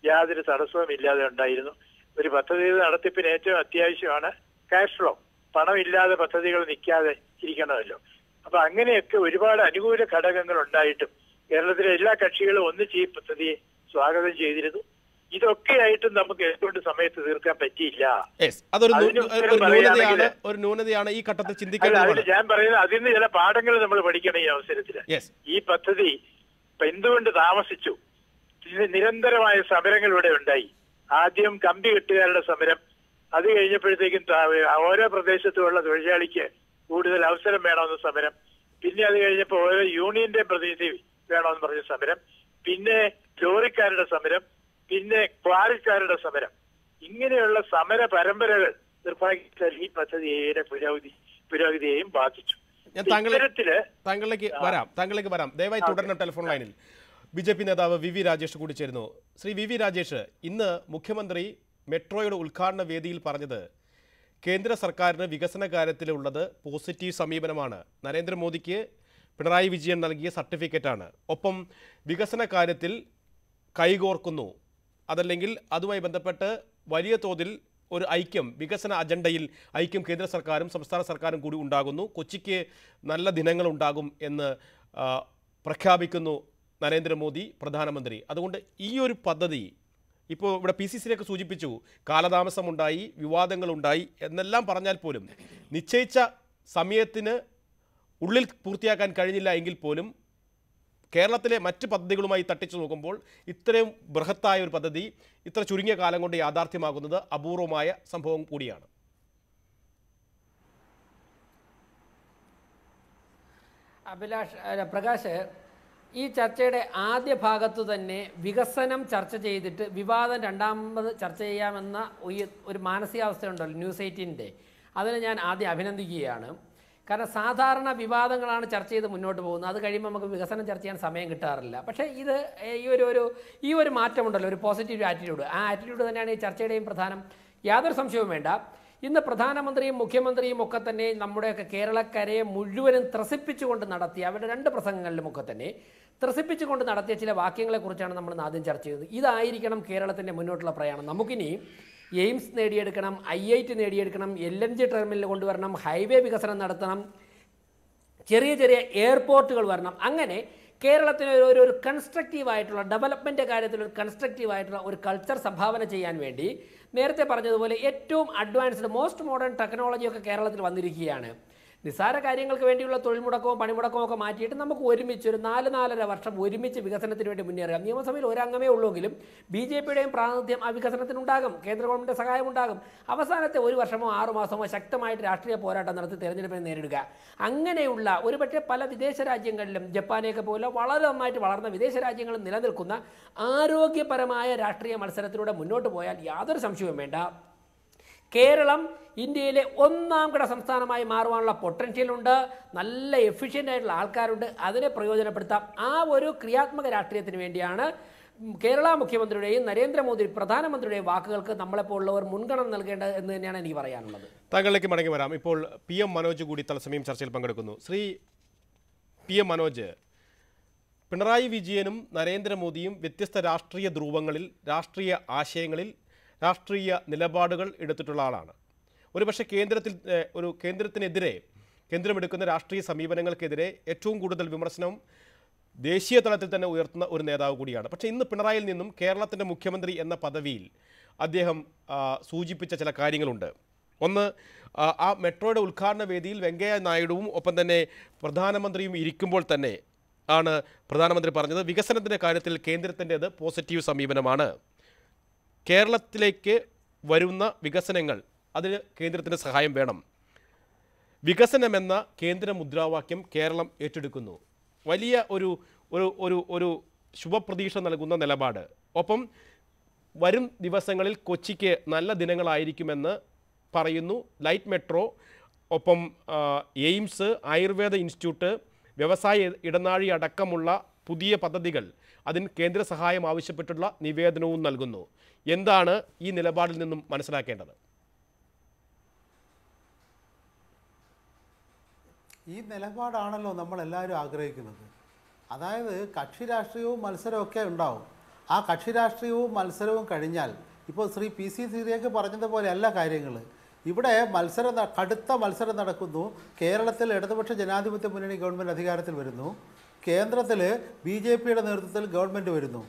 യാതൊരു തടസ്സവും ഇല്ലാതെ ഉണ്ടായിരുന്നു. ഒരു പദ്ധതി നടത്തിപ്പിന് ഏറ്റവും അത്യാവശ്യമാണ് ക്യാഷ് ഫ്ലോ. പണമില്ലാതെ പദ്ധതികൾ നിൽക്കാതെ ഇരിക്കണമല്ലോ. അപ്പൊ അങ്ങനെയൊക്കെ ഒരുപാട് അനുകൂല ഘടകങ്ങൾ ഉണ്ടായിട്ടും കേരളത്തിലെ എല്ലാ കക്ഷികളും ഒന്നിച്ച് ഈ പദ്ധതിയെ സ്വാഗതം ചെയ്തിരുന്നു. ഇതൊക്കെയായിട്ടും നമുക്ക് എന്തുകൊണ്ട് സമയത്ത് തീർക്കാൻ പറ്റിയില്ല? ഒരു ന്യൂനതയാണ് ഈ ഘട്ടത്തിൽ ചിന്തിക്കുന്നത്. ഞാൻ പറയുന്നത് അതിൽ നിന്ന് ചില പാഠങ്ങൾ നമ്മൾ പഠിക്കണം ഈ അവസരത്തില്. ഈ പദ്ധതി എന്തുകൊണ്ട് താമസിച്ചു? നിരന്തരമായ സമരങ്ങൾ ഇവിടെ ഉണ്ടായി. ആദ്യം കമ്പി കെട്ടുകാരുടെ സമരം, അത് കഴിഞ്ഞപ്പോഴത്തേക്കും ഓരോ പ്രദേശത്തുമുള്ള തൊഴിലാളിക്ക് കൂടുതൽ അവസരം വേണമെന്ന് സമരം, പിന്നെ അത് കഴിഞ്ഞപ്പോൾ ഓരോ യൂണിയന്റെ പ്രതിനിധി വേണമെന്ന് പറഞ്ഞ സമരം, പിന്നെ ലോറിക്കാരുടെ സമരം, പിന്നെ ക്വാറിക്കാരുടെ സമരം. ഇങ്ങനെയുള്ള സമര പരമ്പരകൾ നിർഭാഗ്യത്താൽ ഈ പദ്ധതിയുടെ പുരോഗതിയെയും ബാധിച്ചു. ഞാൻ താങ്കളിലേക്ക് വരാം. ദയവായി തുടരണം. ടെലിഫോൺ ലൈനിൽ BJP നേതാവ് VV രാജേഷ് കൂടി ചേരുന്നു. ശ്രീ VV രാജേഷ്, ഇന്ന് മുഖ്യമന്ത്രി മെട്രോയുടെ ഉദ്ഘാടന വേദിയിൽ പറഞ്ഞത് കേന്ദ്ര സർക്കാരിന് വികസന കാര്യത്തിലുള്ളത് പോസിറ്റീവ് സമീപനമാണ്. നരേന്ദ്രമോദിക്ക് പിണറായി വിജയൻ നൽകിയ സർട്ടിഫിക്കറ്റാണ്. ഒപ്പം വികസന കാര്യത്തിൽ കൈകോർക്കുന്നു. അതല്ലെങ്കിൽ അതുമായി ബന്ധപ്പെട്ട് വലിയ തോതിൽ ഒരു ഐക്യം, വികസന അജണ്ടയിൽ ഐക്യം കേന്ദ്ര സർക്കാരും സംസ്ഥാന സർക്കാരും കൂടി ഉണ്ടാകുന്നു. കൊച്ചിക്ക് നല്ല ദിനങ്ങളുണ്ടാകും എന്ന് പ്രഖ്യാപിക്കുന്നു നരേന്ദ്രമോദി പ്രധാനമന്ത്രി. അതുകൊണ്ട് ഈ ഒരു പദ്ധതി ഇപ്പോൾ ഇവിടെ PCCയിലേക്ക് സൂചിപ്പിച്ചു, കാലതാമസമുണ്ടായി, വിവാദങ്ങളുണ്ടായി എന്നെല്ലാം പറഞ്ഞാൽ പോലും നിശ്ചയിച്ച സമയത്തിന് ഉള്ളിൽ പൂർത്തിയാക്കാൻ കഴിഞ്ഞില്ല എങ്കിൽ പോലും കേരളത്തിലെ മറ്റ് പദ്ധതികളുമായി തട്ടിച്ചു നോക്കുമ്പോൾ ഇത്രയും ബൃഹത്തായ ഒരു പദ്ധതി ഇത്ര ചുരുങ്ങിയ കാലം കൊണ്ട് യാഥാർത്ഥ്യമാകുന്നത് അപൂർവമായ സംഭവം കൂടിയാണ്. പ്രകാശ്, ഈ ചർച്ചയുടെ ആദ്യ ഭാഗത്തു തന്നെ വികസനം ചർച്ച ചെയ്തിട്ട് വിവാദം രണ്ടാമത് ചർച്ച ചെയ്യാമെന്ന ഒരു മാനസികാവസ്ഥയുണ്ടല്ലോ ന്യൂസ് 18-ൻ്റെ, അതിനെ ഞാൻ ആദ്യം അഭിനന്ദിക്കുകയാണ്. കാരണം സാധാരണ വിവാദങ്ങളാണ് ചർച്ച ചെയ്ത് മുന്നോട്ട് പോകുന്നത്. അത് കഴിയുമ്പോൾ നമുക്ക് വികസനം ചർച്ച ചെയ്യാൻ സമയം കിട്ടാറില്ല. പക്ഷേ ഇത് ഈ ഒരു മാറ്റമുണ്ടല്ലോ, ഒരു പോസിറ്റീവ് ആറ്റിറ്റ്യൂഡ്, ആ ആറ്റിറ്റ്യൂഡ് തന്നെയാണ് ഈ ചർച്ചയുടെയും പ്രധാനം. യാതൊരു സംശയവും വേണ്ട. ഇന്ന് പ്രധാനമന്ത്രിയും മുഖ്യമന്ത്രിയും ഒക്കെ തന്നെ നമ്മുടെയൊക്കെ കേരളക്കരയെ മുഴുവനും ത്രസിപ്പിച്ചുകൊണ്ട് നടത്തിയ അവരുടെ 2 പ്രസംഗങ്ങളിലുമൊക്കെ തന്നെ ത്രസിപ്പിച്ചുകൊണ്ട് നടത്തിയ ചില വാക്യങ്ങളെക്കുറിച്ചാണ് നമ്മൾ ആദ്യം ചർച്ച ചെയ്തത്. ഇതായിരിക്കണം കേരളത്തിൻ്റെ മുന്നോട്ടുള്ള പ്രയാണം. നമുക്കിനി എയിംസ് നേടിയെടുക്കണം, IIT നേടിയെടുക്കണം, LNG ടെർമിനൽ കൊണ്ടുവരണം, ഹൈവേ വികസനം നടത്തണം, ചെറിയ ചെറിയ എയർപോർട്ടുകൾ വരണം. അങ്ങനെ കേരളത്തിന് ഒരു കൺസ്ട്രക്റ്റീവായിട്ടുള്ള ഡെവലപ്മെൻറ്റ് കാര്യത്തിൽ ഒരു കൺസ്ട്രക്റ്റീവായിട്ടുള്ള ഒരു കൾച്ചർ സംഭാവന ചെയ്യാൻ വേണ്ടി നേരത്തെ പറഞ്ഞതുപോലെ ഏറ്റവും അഡ്വാൻസ്ഡ് മോസ്റ്റ് മോഡേൺ ടെക്നോളജിയൊക്കെ കേരളത്തിൽ വന്നിരിക്കുകയാണ്. നിസ്സാര കാര്യങ്ങൾക്ക് വേണ്ടിയുള്ള തൊഴിൽ മുടക്കവും പണിമുടക്കവും ഒക്കെ മാറ്റിയിട്ട് നമുക്ക് ഒരുമിച്ച് ഒരു 4-4.5 വർഷം ഒരുമിച്ച് വികസനത്തിന് വേണ്ടി മുന്നേറാം. നിയമസഭയിൽ ഒരംഗമേ ഉള്ളൂവെങ്കിലും BJPയുടെയും പ്രാതിനിധ്യം ആ വികസനത്തിനുണ്ടാകും, കേന്ദ്ര ഗവൺമെൻറ് സഹായം ഉണ്ടാകും. അവസാനത്തെ 1 വർഷമോ 6 മാസമോ ശക്തമായിട്ട് രാഷ്ട്രീയ പോരാട്ടം നടത്തി തെരഞ്ഞെടുപ്പിനെ നേരിടുക. അങ്ങനെയുള്ള ഒരുപക്ഷെ പല വിദേശ രാജ്യങ്ങളിലും ജപ്പാനെയൊക്കെ പോലെ വളരെ നന്നായിട്ട് വളർന്ന വിദേശ രാജ്യങ്ങളിൽ നിലനിൽക്കുന്ന ആരോഗ്യപരമായ രാഷ്ട്രീയ മത്സരത്തിലൂടെ മുന്നോട്ട് പോയാൽ യാതൊരു സംശയവും വേണ്ട, കേരളം ഇന്ത്യയിലെ 1ാം സംസ്ഥാനമായി മാറുവാനുള്ള പൊട്ടൻഷ്യലുണ്ട്. നല്ല എഫിഷ്യൻ്റ് ആയിട്ടുള്ള ആൾക്കാരുണ്ട്. അതിനെ പ്രയോജനപ്പെടുത്താം. ആ ഒരു ക്രിയാത്മക രാഷ്ട്രീയത്തിന് വേണ്ടിയാണ് കേരള മുഖ്യമന്ത്രിയുടെയും നരേന്ദ്രമോദി പ്രധാനമന്ത്രിയുടെയും വാക്കുകൾക്ക് നമ്മളെപ്പോലുള്ളവർ മുൻഗണന നൽകേണ്ടത് എന്ന് തന്നെയാണ് എനിക്ക് പറയാനുള്ളത്. താങ്കളിലേക്ക് മടങ്ങി വരാം. ഇപ്പോൾ PM മനോജ് കൂടി തത്സമയം ചർച്ചയിൽ പങ്കെടുക്കുന്നു. ശ്രീ PM മനോജ്, പിണറായി വിജയനും നരേന്ദ്രമോദിയും വ്യത്യസ്ത രാഷ്ട്രീയ ധ്രുവങ്ങളിൽ, രാഷ്ട്രീയ ആശയങ്ങളിൽ, രാഷ്ട്രീയ നിലപാടുകൾ എടുത്തിട്ടുള്ള ആളാണ്. ഒരുപക്ഷെ കേന്ദ്രത്തിനെതിരെ, കേന്ദ്രമെടുക്കുന്ന രാഷ്ട്രീയ സമീപനങ്ങൾക്കെതിരെ ഏറ്റവും കൂടുതൽ വിമർശനം ദേശീയ തലത്തിൽ തന്നെ ഉയർത്തുന്ന ഒരു നേതാവ് കൂടിയാണ്. പക്ഷേ ഇന്ന് പിണറായിയിൽ നിന്നും കേരളത്തിൻ്റെ മുഖ്യമന്ത്രി എന്ന പദവിയിൽ അദ്ദേഹം സൂചിപ്പിച്ച ചില കാര്യങ്ങളുണ്ട്. ഒന്ന്, ആ മെട്രോയുടെ ഉദ്ഘാടന വേദിയിൽ വെങ്കയ്യ നായിഡുവും ഒപ്പം തന്നെ പ്രധാനമന്ത്രിയും ഇരിക്കുമ്പോൾ തന്നെ ആണ് പ്രധാനമന്ത്രി പറഞ്ഞത് വികസനത്തിൻ്റെ കാര്യത്തിൽ കേന്ദ്രത്തിൻ്റേത് പോസിറ്റീവ് സമീപനമാണ്. കേരളത്തിലേക്ക് വരുന്ന വികസനങ്ങൾ അതിന് കേന്ദ്രത്തിൻ്റെ സഹായം വേണം. വികസനമെന്ന കേന്ദ്ര മുദ്രാവാക്യം കേരളം ഏറ്റെടുക്കുന്നു. വലിയ ഒരു ശുഭപ്രതീക്ഷ നൽകുന്ന നിലപാട്. ഒപ്പം വരും ദിവസങ്ങളിൽ കൊച്ചിക്ക് നല്ല ദിനങ്ങളായിരിക്കുമെന്ന് പറയുന്നു. ലൈറ്റ് മെട്രോ, ഒപ്പം എയിംസ്, ആയുർവേദ ഇൻസ്റ്റിറ്റ്യൂട്ട്, വ്യവസായ ഇടനാഴി അടക്കമുള്ള പുതിയ പദ്ധതികൾ, അതിന് കേന്ദ്ര സഹായം ആവശ്യപ്പെട്ടുള്ള നിവേദനവും നൽകുന്നു. എന്താണ് ഈ നിലപാടിൽ നിന്നും മനസ്സിലാക്കേണ്ടത്? ഈ നിലപാടാണല്ലോ നമ്മളെല്ലാവരും ആഗ്രഹിക്കുന്നത്. അതായത് കക്ഷി രാഷ്ട്രീയവും മത്സരമൊക്കെ ഉണ്ടാവും. ആ കക്ഷി രാഷ്ട്രീയവും മത്സരവും കഴിഞ്ഞാൽ ഇപ്പോൾ ശ്രീ PC സിറിയക്ക് പറഞ്ഞതുപോലെ അല്ല കാര്യങ്ങൾ. ഇവിടെ കടുത്ത മത്സരം നടക്കുന്നു. കേരളത്തിൽ ഇടതുപക്ഷ ജനാധിപത്യ മുന്നണി ഗവൺമെൻറ് അധികാരത്തിൽ വരുന്നു. കേന്ദ്രത്തിൽ BJPയുടെ നേതൃത്വത്തിൽ ഗവൺമെൻറ് വരുന്നു.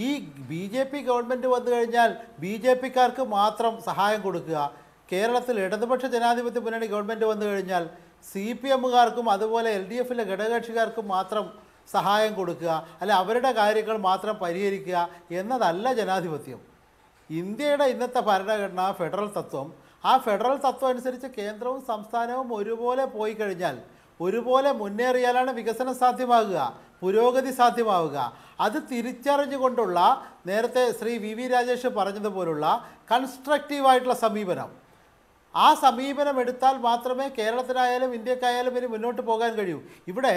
ഈ BJP ഗവൺമെൻറ് വന്നു കഴിഞ്ഞാൽ BJPക്കാർക്ക് മാത്രം സഹായം കൊടുക്കുക. കേരളത്തിൽ ഇടതുപക്ഷ ജനാധിപത്യ മുന്നണി ഗവൺമെൻറ് വന്നു കഴിഞ്ഞാൽ CPMകാർക്കും അതുപോലെ LDFിലെ ഘടകകക്ഷിക്കാർക്കും മാത്രം സഹായം കൊടുക്കുക, അല്ല അവരുടെ കാര്യങ്ങൾ മാത്രം പരിഹരിക്കുക എന്നതല്ല ജനാധിപത്യം. ഇന്ത്യയുടെ ഇന്നത്തെ ഭരണഘടന ഫെഡറൽ തത്വം, ആ ഫെഡറൽ തത്വം അനുസരിച്ച് കേന്ദ്രവും സംസ്ഥാനവും ഒരുപോലെ പോയി കഴിഞ്ഞാൽ, ഒരുപോലെ മുന്നേറിയാലാണ് വികസനം സാധ്യമാകുക, പുരോഗതി സാധ്യമാവുക. അത് തിരിച്ചറിഞ്ഞുകൊണ്ടുള്ള നേരത്തെ ശ്രീ VV രാജേഷ് പറഞ്ഞതുപോലുള്ള കൺസ്ട്രക്റ്റീവായിട്ടുള്ള സമീപനം, ആ സമീപനം എടുത്താൽ മാത്രമേ കേരളത്തിനായാലും ഇന്ത്യക്കായാലും ഇനി മുന്നോട്ട് പോകാൻ കഴിയൂ. ഇവിടെ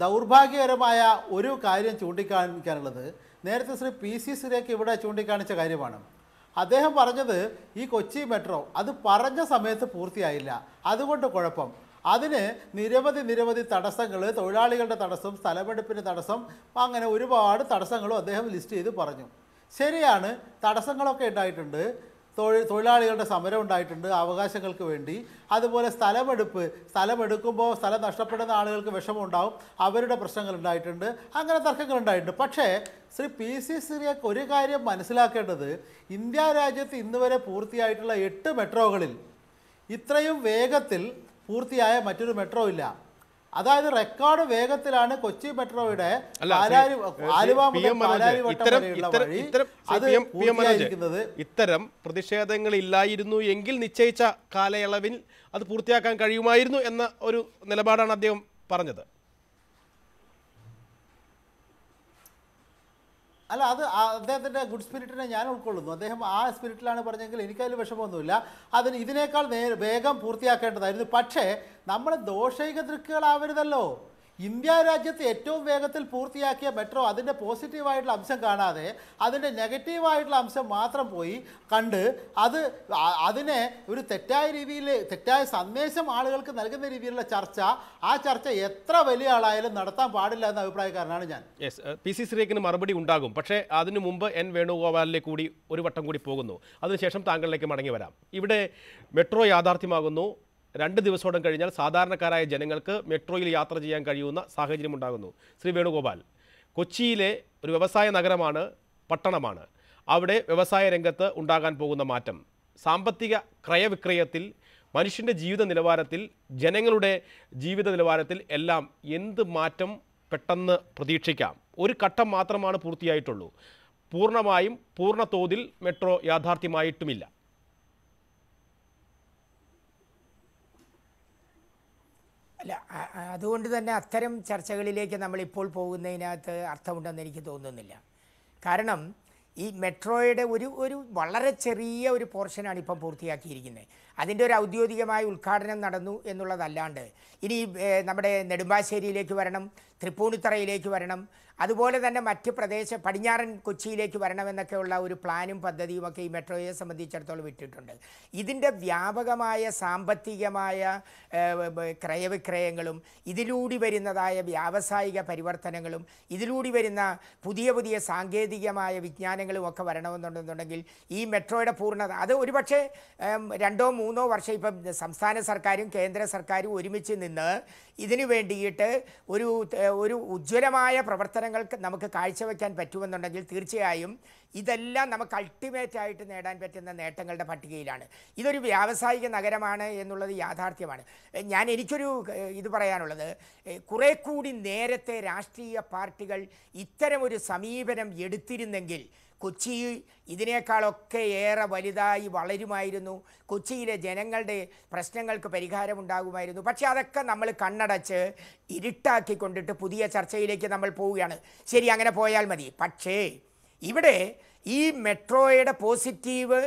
ദൗർഭാഗ്യകരമായ ഒരു കാര്യം ചൂണ്ടിക്കാണിക്കാനുള്ളത് നേരത്തെ ശ്രീ PC സിറിയക്ക് ഇവിടെ ചൂണ്ടിക്കാണിച്ച കാര്യമാണ്. അദ്ദേഹം പറഞ്ഞത് ഈ കൊച്ചി മെട്രോ അത് പറഞ്ഞ സമയത്ത് പൂർത്തിയായില്ല, അതുകൊണ്ട് കുഴപ്പം. അതിന് നിരവധി തടസ്സങ്ങൾ, തൊഴിലാളികളുടെ തടസ്സം, സ്ഥലമെടുപ്പിന് തടസ്സം, അങ്ങനെ ഒരുപാട് തടസ്സങ്ങളും അദ്ദേഹം ലിസ്റ്റ് ചെയ്ത് പറഞ്ഞു. ശരിയാണ്, തടസ്സങ്ങളൊക്കെ ഉണ്ടായിട്ടുണ്ട്. തൊഴിലാളികളുടെ സമരം ഉണ്ടായിട്ടുണ്ട് അവകാശങ്ങൾക്ക് വേണ്ടി. അതുപോലെ സ്ഥലമെടുക്കുമ്പോൾ സ്ഥലം നഷ്ടപ്പെടുന്ന ആളുകൾക്ക് വിഷമം ഉണ്ടാവും, അവരുടെ പ്രശ്നങ്ങൾ ഉണ്ടായിട്ടുണ്ട്, അങ്ങനെ തർക്കങ്ങൾ ഉണ്ടായിട്ടുണ്ട്. പക്ഷേ ശ്രീ PC സിറിയക്ക് ഒരു കാര്യം മനസ്സിലാക്കേണ്ടത്, ഇന്ത്യ രാജ്യത്ത് ഇന്ന് വരെ പൂർത്തിയായിട്ടുള്ള 8 മെട്രോകളിൽ ഇത്രയും വേഗത്തിൽ പൂർത്തിയായ മറ്റൊരു മെട്രോ ഇല്ല. അതായത് റെക്കോർഡ് വേഗത്തിലാണ് കൊച്ചി മെട്രോയുടെ ഇത്തരം പ്രതിഷേധങ്ങളില്ലായിരുന്നു എങ്കിൽ നിശ്ചയിച്ച കാലയളവിൽ അത് പൂർത്തിയാക്കാൻ കഴിയുമായിരുന്നു എന്ന ഒരു നിലപാടാണ് അദ്ദേഹം പറഞ്ഞത്. അല്ല, അത് അദ്ദേഹത്തിൻ്റെ ഗുഡ് സ്പിരിറ്റിനെ ഞാൻ ഉൾക്കൊള്ളുന്നു. അദ്ദേഹം ആ സ്പിരിറ്റിലാണ് പറഞ്ഞെങ്കിൽ എനിക്കതിൽ വിഷമമൊന്നുമില്ല. ഇതിനേക്കാൾ വേഗം പൂർത്തിയാക്കേണ്ടതായിരുന്നു. പക്ഷേ നമ്മൾ ദോഷൈക ദൃക്കുകളാവരുതല്ലോ. ഇന്ത്യ രാജ്യത്ത് ഏറ്റവും വേഗത്തിൽ പൂർത്തിയാക്കിയ മെട്രോ അതിൻ്റെ പോസിറ്റീവായിട്ടുള്ള അംശം കാണാതെ അതിൻ്റെ നെഗറ്റീവായിട്ടുള്ള അംശം മാത്രം പോയി കണ്ട് അതിനെ ഒരു തെറ്റായ സന്ദേശം ആളുകൾക്ക് നൽകുന്ന രീതിയിലുള്ള ആ ചർച്ച എത്ര വലിയ ആളായാലും നടത്താൻ പാടില്ല എന്ന അഭിപ്രായക്കാരനാണ് ഞാൻ. PC സിറിയക്കിന് മറുപടി ഉണ്ടാകും. പക്ഷേ അതിനു മുമ്പ് N വേണുഗോപാലിലേക്ക് കൂടി ഒരു വട്ടം കൂടി പോകുന്നു. അതിനുശേഷം താങ്കളിലേക്ക് മടങ്ങി വരാം. ഇവിടെ മെട്രോ യാഥാർത്ഥ്യമാകുന്നു. 2 ദിവസത്തോളം കഴിഞ്ഞാൽ സാധാരണക്കാരായ ജനങ്ങൾക്ക് മെട്രോയിൽ യാത്ര ചെയ്യാൻ കഴിയുന്ന സാഹചര്യം ഉണ്ടാകുന്നു. ശ്രീ വേണുഗോപാൽ, കൊച്ചിയിലെ ഒരു വ്യവസായ നഗരമാണ്, പട്ടണമാണ്. അവിടെ വ്യവസായ രംഗത്ത് ഉണ്ടാകാൻ പോകുന്ന മാറ്റം, സാമ്പത്തിക ക്രയവിക്രയത്തിൽ, മനുഷ്യൻ്റെ ജീവിത നിലവാരത്തിൽ, ജനങ്ങളുടെ ജീവിത നിലവാരത്തിൽ എല്ലാം എന്ത് മാറ്റം പെട്ടെന്ന് പ്രതീക്ഷിക്കാം? ഒരു ഘട്ടം മാത്രമാണ് പൂർത്തിയായിട്ടുള്ളൂ. പൂർണ്ണ തോതിൽ മെട്രോ യാഥാർത്ഥ്യമായിട്ടുമില്ല. അല്ല, അതുകൊണ്ട് തന്നെ അത്തരം ചർച്ചകളിലേക്ക് നമ്മളിപ്പോൾ പോകുന്നതിനകത്ത് അർത്ഥമുണ്ടെന്ന് എനിക്ക് തോന്നുന്നില്ല. കാരണം ഈ മെട്രോയുടെ ഒരു വളരെ ചെറിയ ഒരു പോർഷനാണ് ഇപ്പം പൂർത്തിയാക്കിയിരിക്കുന്നത്. അതിൻ്റെ ഒരു ഔദ്യോഗികമായ ഉദ്ഘാടനം നടന്നു എന്നുള്ളതല്ലാണ്ട് ഇനി നമ്മുടെ നെടുമ്പാശ്ശേരിയിലേക്ക് വരണം, തൃപ്പൂണിത്തറയിലേക്ക് വരണം, അതുപോലെ തന്നെ മറ്റ് പടിഞ്ഞാറൻ കൊച്ചിയിലേക്ക് വരണമെന്നൊക്കെയുള്ള ഒരു പ്ലാനും പദ്ധതിയുമൊക്കെ ഈ മെട്രോയെ സംബന്ധിച്ചിടത്തോളം ഇട്ടിട്ടുണ്ട്. ഇതിൻ്റെ വ്യാപകമായ സാമ്പത്തികമായ ക്രയവിക്രയങ്ങളും ഇതിലൂടെ വരുന്നതായ വ്യാവസായിക പരിവർത്തനങ്ങളും ഇതിലൂടെ വരുന്ന പുതിയ സാങ്കേതികമായ വിജ്ഞാനങ്ങളും ഒക്കെ വരണമെന്നുണ്ടെന്നുണ്ടെങ്കിൽ ഈ മെട്രോയുടെ പൂർണ്ണത അത് ഒരുപക്ഷെ 2-3 വർഷം ഇപ്പം സംസ്ഥാന സർക്കാരും കേന്ദ്ര സർക്കാരും ഒരുമിച്ച് നിന്ന് ഇതിനു വേണ്ടിയിട്ട് ഒരു ഉജ്ജ്വലമായ പ്രവർത്തനങ്ങൾക്ക് നമുക്ക് കാഴ്ചവെക്കാൻ പറ്റുമെന്നുണ്ടെങ്കിൽ തീർച്ചയായും ഇതെല്ലാം നമുക്ക് അൾട്ടിമേറ്റായിട്ട് നേടാൻ പറ്റുന്ന നേട്ടങ്ങളുടെ പട്ടികയിലാണ്. ഇതൊരു വ്യാവസായിക നഗരമാണ് എന്നുള്ളത് യാഥാർത്ഥ്യമാണ്. എനിക്കൊരു ഇത് പറയാനുള്ളത്, കുറേ കൂടി നേരത്തെ രാഷ്ട്രീയ പാർട്ടികൾ ഇത്തരമൊരു സമീപനം എടുത്തിരുന്നെങ്കിൽ കൊച്ചി ഇതിനേക്കാളൊക്കെ ഏറെ വലുതായി വളരുമായിരുന്നു. കൊച്ചിയിലെ ജനങ്ങളുടെ പ്രശ്നങ്ങൾക്ക് പരിഹാരമുണ്ടാകുമായിരുന്നു. പക്ഷേ അതൊക്കെ നമ്മൾ കണ്ണടച്ച് ഇരുട്ടാക്കിക്കൊണ്ടിട്ട് പുതിയ ചർച്ചയിലേക്ക് നമ്മൾ പോവുകയാണ്. ശരി, അങ്ങനെ പോയാൽ മതി. പക്ഷേ ഇവിടെ ഈ മെട്രോയുടെ പോസിറ്റീവ്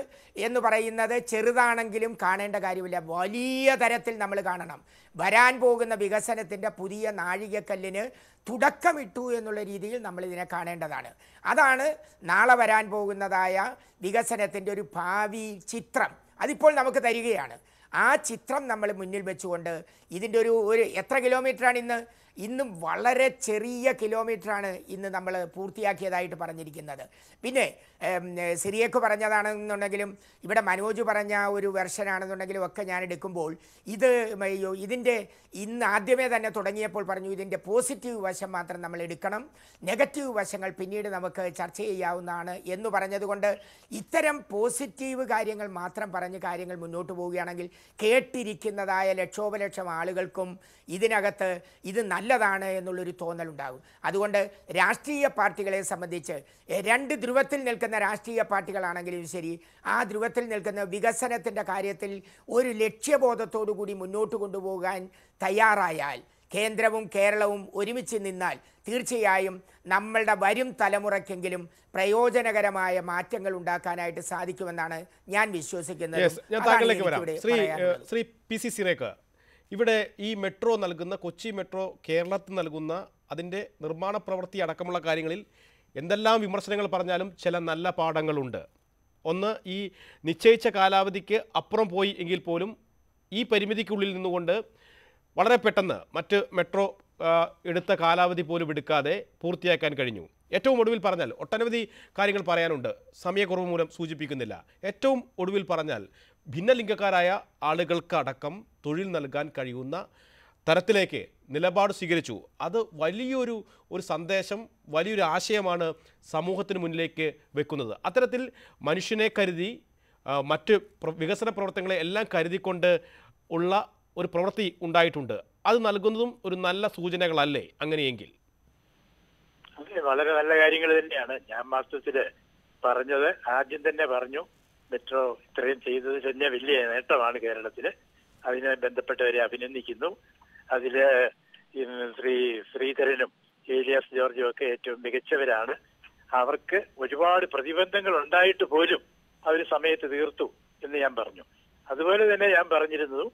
എന്ന് പറയുന്നത് ചെറുതാണെങ്കിലും കാണേണ്ട കാര്യമില്ല, വലിയ തരത്തിൽ നമ്മൾ കാണണം. വരാൻ പോകുന്ന വികസനത്തിൻ്റെ പുതിയ നാഴികക്കല്ലിന് തുടക്കമിട്ടു എന്നുള്ള രീതിയിൽ നമ്മളിതിനെ കാണേണ്ടതാണ്. അതാണ് നാളെ വരാൻ പോകുന്നതായ വികസനത്തിൻ്റെ ഒരു ഭാവി ചിത്രം. അതിപ്പോൾ നമുക്ക് തരികയാണ്. ആ ചിത്രം നമ്മൾ മുന്നിൽ വെച്ചുകൊണ്ട് ഇതിൻ്റെ ഒരു എത്ര കിലോമീറ്ററാണ് ഇന്നും വളരെ ചെറിയ കിലോമീറ്ററാണ് ഇന്ന് നമ്മൾ പൂർത്തിയാക്കിയതായിട്ട് പറഞ്ഞിരിക്കുന്നത്. പിന്നെ സിറിയക്ക് പറഞ്ഞതാണെന്നുണ്ടെങ്കിലും ഇവിടെ മനോജ് പറഞ്ഞ ഒരു വെർഷനാണെന്നുണ്ടെങ്കിലും ഒക്കെ ഞാൻ എടുക്കുമ്പോൾ ഇതിൻ്റെ ഇന്ന് ആദ്യമേ തന്നെ തുടങ്ങിയപ്പോൾ പറഞ്ഞു ഇതിൻ്റെ പോസിറ്റീവ് വശം മാത്രം നമ്മൾ എടുക്കണം, നെഗറ്റീവ് വശങ്ങൾ പിന്നീട് നമുക്ക് ചർച്ച ചെയ്യാവുന്നതാണ് എന്ന് പറഞ്ഞതുകൊണ്ട് ഇത്തരം പോസിറ്റീവ് കാര്യങ്ങൾ മാത്രം പറഞ്ഞ് കാര്യങ്ങൾ മുന്നോട്ട് പോവുകയാണെങ്കിൽ കേട്ടിരിക്കുന്നതായ ലക്ഷോപലക്ഷം ആളുകൾക്കും ഇതിനകത്ത് ഇത് നല്ലതാണ് എന്നുള്ളൊരു തോന്നലുണ്ടാകും. അതുകൊണ്ട് രാഷ്ട്രീയ പാർട്ടികളെ സംബന്ധിച്ച് രണ്ട് ധ്രുവത്തിൽ നിൽക്കുന്ന രാഷ്ട്രീയ പാർട്ടികളാണെങ്കിലും ശരി, ആ ധ്രുവത്തിൽ നിൽക്കുന്ന വികസനത്തിൻ്റെ കാര്യത്തിൽ ഒരു ലക്ഷ്യബോധത്തോടു കൂടി മുന്നോട്ട് കൊണ്ടുപോകാൻ തയ്യാറായാൽ, കേന്ദ്രവും കേരളവും ഒരുമിച്ച് നിന്നാൽ തീർച്ചയായും നമ്മളുടെ വരും തലമുറയ്ക്കെങ്കിലും പ്രയോജനകരമായ മാറ്റങ്ങൾ ഉണ്ടാക്കാനായിട്ട് സാധിക്കുമെന്നാണ് ഞാൻ വിശ്വസിക്കുന്നത്. ഞാൻ താങ്കളിലേക്ക് വരാം. ശ്രീ PC സിറേക്ക്, ഇവിടെ ഈ മെട്രോ നൽകുന്ന കൊച്ചി മെട്രോ കേരളത്തിൽ നൽകുന്ന അതിൻ്റെ നിർമ്മാണ പ്രവൃത്തി അടക്കമുള്ള കാര്യങ്ങളിൽ എന്തെല്ലാം വിമർശനങ്ങൾ പറഞ്ഞാലും ചില നല്ല പാഠങ്ങളുണ്ട്. ഒന്ന്, ഈ നിശ്ചയിച്ച കാലാവധിക്ക് അപ്പുറം പോയി എങ്കിൽ പോലും ഈ പരിമിതിക്കുള്ളിൽ നിന്നുകൊണ്ട് വളരെ പെട്ടെന്ന് മറ്റ് മെട്രോ എടുത്ത കാലാവധി പോലും എടുക്കാതെ പൂർത്തിയാക്കാൻ കഴിഞ്ഞു. ഏറ്റവും ഒടുവിൽ പറഞ്ഞാൽ ഒട്ടനവധി കാര്യങ്ങൾ പറയാനുണ്ട്, സമയക്കുറവ് മൂലം സൂചിപ്പിക്കുന്നില്ല. ഏറ്റവും ഒടുവിൽ പറഞ്ഞാൽ ഭിന്നലിംഗക്കാരായ ആളുകൾക്കടക്കം തൊഴിൽ നൽകാൻ കഴിയുന്ന തരത്തിലേക്ക് നിലപാട് സ്വീകരിച്ചു. അത് വലിയൊരു സന്ദേശം, വലിയൊരു ആശയമാണ് സമൂഹത്തിന് മുന്നിലേക്ക് വെക്കുന്നത്. അത്തരത്തിൽ മനുഷ്യനെ കരുതി മറ്റ് വികസന പ്രവർത്തനങ്ങളെ എല്ലാം കരുതിക്കൊണ്ട് ഉള്ള ഒരു പ്രവൃത്തി ഉണ്ടായിട്ടുണ്ട്. അത് നൽകുന്നതും ഒരു നല്ല സൂചനകളല്ലേ അങ്ങനെയെങ്കിൽ? അതെ, വളരെ നല്ല കാര്യങ്ങൾ തന്നെയാണ്. ഞാൻ വാസ്തവത്തിൽ പറഞ്ഞത് ആദ്യം തന്നെ പറഞ്ഞു, മെട്രോ ഇത്രയും ചെയ്തത് തന്നെ വലിയ നേട്ടമാണ് കേരളത്തില്. അതിനെ ബന്ധപ്പെട്ടവരെ അഭിനന്ദിക്കുന്നു. അതില് ശ്രീധരനും ഏലിയാസ് ജോർജും ഒക്കെ ഏറ്റവും മികച്ചവരാണ്. അവർക്ക് ഒരുപാട് പ്രതിബന്ധങ്ങൾ ഉണ്ടായിട്ട് പോലും അവർ സമയത്ത് തീർത്തു എന്ന് ഞാൻ പറഞ്ഞു. അതുപോലെ തന്നെ ഞാൻ പറഞ്ഞിരുന്നതും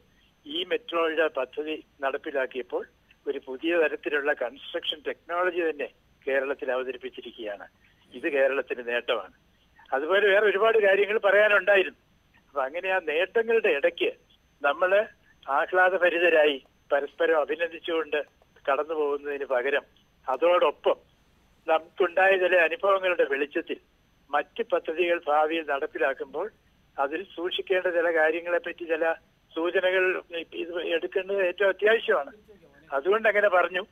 ഈ മെട്രോയുടെ പദ്ധതി നടപ്പിലാക്കിയപ്പോൾ ഒരു പുതിയ തരത്തിലുള്ള കൺസ്ട്രക്ഷൻ ടെക്നോളജി തന്നെ കേരളത്തിൽ അവതരിപ്പിച്ചിരിക്കുകയാണ്. ഇത് കേരളത്തിന് നേട്ടമാണ്. അതുപോലെ വേറെ ഒരുപാട് കാര്യങ്ങൾ പറയാനുണ്ടായിരുന്നു. അപ്പൊ അങ്ങനെ ആ നേട്ടങ്ങളുടെ ഇടയ്ക്ക് നമ്മൾ ആഹ്ലാദഭരിതരായി പരസ്പരം അഭിനന്ദിച്ചുകൊണ്ട് കടന്നു പോകുന്നതിന് പകരം അതോടൊപ്പം നമുക്കുണ്ടായ ചില അനുഭവങ്ങളുടെ വെളിച്ചത്തിൽ മറ്റ് പദ്ധതികൾ ഭാവിയിൽ നടപ്പിലാക്കുമ്പോൾ അതിൽ സൂക്ഷിക്കേണ്ട ചില കാര്യങ്ങളെപ്പറ്റി ചില സൂചനകൾ ഇത് എടുക്കേണ്ടത് ഏറ്റവും അത്യാവശ്യമാണ്. അതുകൊണ്ട് അങ്ങനെ പറഞ്ഞു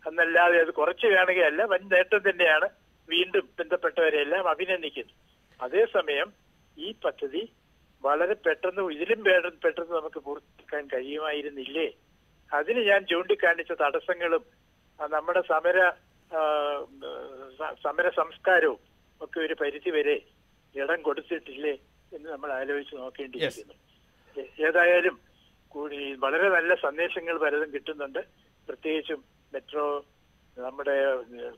എന്നല്ലാതെ അത് കുറച്ച് കാണുകയല്ല, വൻ നേട്ടം തന്നെയാണ്. വീണ്ടും ബന്ധപ്പെട്ടവരെല്ലാം അഭിനന്ദിക്കുന്നു. അതേസമയം ഈ പദ്ധതി വളരെ പെട്ടെന്ന് ഇതിലും പെട്ടെന്ന് നമുക്ക് പൂർത്തിയാക്കാൻ കഴിയുമായിരുന്നില്ലേ? അതിന് ഞാൻ ചൂണ്ടിക്കാണിച്ച തടസ്സങ്ങളും നമ്മുടെ സമര സംസ്കാരവും ഒക്കെ ഒരു പരിധി വരെ ഇടം കൊടുത്തിട്ടില്ലേ എന്ന് നമ്മൾ ആലോചിച്ച് നോക്കേണ്ടിയിരിക്കുന്നു. ഏതായാലും കൂടി വളരെ നല്ല സന്ദേശങ്ങൾ പലതും കിട്ടുന്നുണ്ട്. പ്രത്യേകിച്ചും മെട്രോ നമ്മുടെ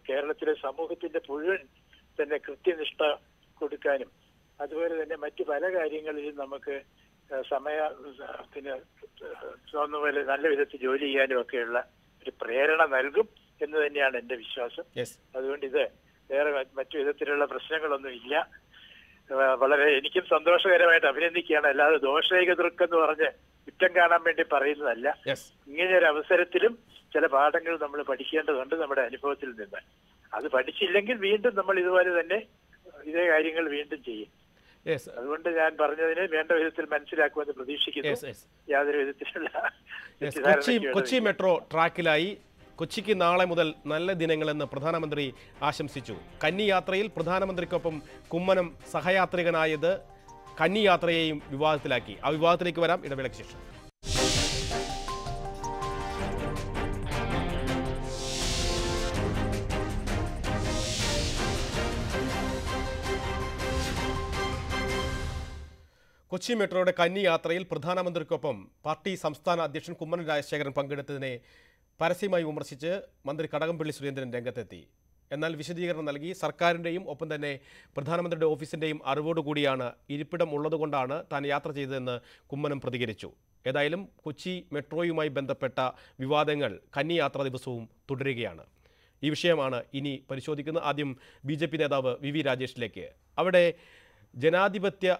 കേരളത്തിലെ സമൂഹത്തിന്റെ മുഴുവൻ തന്നെ കൃത്യനിഷ്ഠ കൊടുക്കാനും അതുപോലെ തന്നെ മറ്റു പല കാര്യങ്ങളിലും നമുക്ക് സമയത്തിന് തോന്നുന്ന പോലെ നല്ല വിധത്തിൽ ജോലി ചെയ്യാനും ഒക്കെയുള്ള ഒരു പ്രേരണ നൽകും എന്ന് തന്നെയാണ് എൻ്റെ വിശ്വാസം. അതുകൊണ്ട് ഇത് വേറെ മറ്റു വിധത്തിലുള്ള പ്രശ്നങ്ങളൊന്നും ഇല്ല. വളരെ എനിക്കും സന്തോഷകരമായിട്ട് അഭിനന്ദിക്കുകയാണ്. അല്ലാതെ ദോഷൈക ദൃക്കെന്ന് പറഞ്ഞ് കുറ്റം കാണാൻ വേണ്ടി പറയുന്നതല്ല. ഇങ്ങനെ ഒരു അവസരത്തിലും ചില പാഠങ്ങൾ നമ്മൾ പഠിക്കേണ്ടതുണ്ട് നമ്മുടെ അനുഭവത്തിൽ നിന്ന്. അത് പഠിച്ചില്ലെങ്കിൽ വീണ്ടും നമ്മൾ ഇതുപോലെ തന്നെ ഇതേ കാര്യങ്ങൾ വീണ്ടും ചെയ്യും. അതുകൊണ്ട് ഞാൻ പറഞ്ഞതിന് വേണ്ട വിധത്തിൽ മനസ്സിലാക്കുമെന്ന് പ്രതീക്ഷിക്കുന്നു. യാതൊരു വിധത്തിലുള്ള കൊച്ചി മെട്രോ ട്രാക്കിലായി. കൊച്ചിക്ക് നാളെ മുതൽ നല്ല ദിനങ്ങളെന്ന് പ്രധാനമന്ത്രി ആശംസിച്ചു. കന്നി യാത്രയിൽ പ്രധാനമന്ത്രിക്കൊപ്പം കുമ്മനം സഹയാത്രികനായത് കന്നി യാത്രയെയും വിവാദത്തിലാക്കി. ആ വിവാദത്തിലേക്ക് വരാം ഇടവേളയ്ക്ക് ശേഷം. കൊച്ചി മെട്രോയുടെ കന്നി യാത്രയിൽ പ്രധാനമന്ത്രിക്കൊപ്പം പാർട്ടി സംസ്ഥാന അധ്യക്ഷൻ കുമ്മനം രാജശേഖരൻ പങ്കെടുത്തതിനെ പരസ്യമായി വിമർശിച്ച് മന്ത്രി കടകംപള്ളി സുരേന്ദ്രൻ രംഗത്തെത്തി. എന്നാൽ വിശദീകരണം നൽകി. സർക്കാരിൻ്റെയും ഒപ്പം തന്നെ പ്രധാനമന്ത്രിയുടെ ഓഫീസിൻ്റെയും അറിവോടുകൂടിയാണ് ഇരിപ്പിടം ഉള്ളതുകൊണ്ടാണ് താൻ യാത്ര ചെയ്തതെന്ന് കുമ്മനം പ്രതികരിച്ചു. ഏതായാലും കൊച്ചി മെട്രോയുമായി ബന്ധപ്പെട്ട വിവാദങ്ങൾ കന്നി യാത്രാ ദിവസവും തുടരുകയാണ്. ഈ വിഷയമാണ് ഇനി പരിശോധിക്കുന്നത്. ആദ്യം BJP നേതാവ് VV രാജേഷിലേക്ക്. അവിടെ ജനാധിപത്യ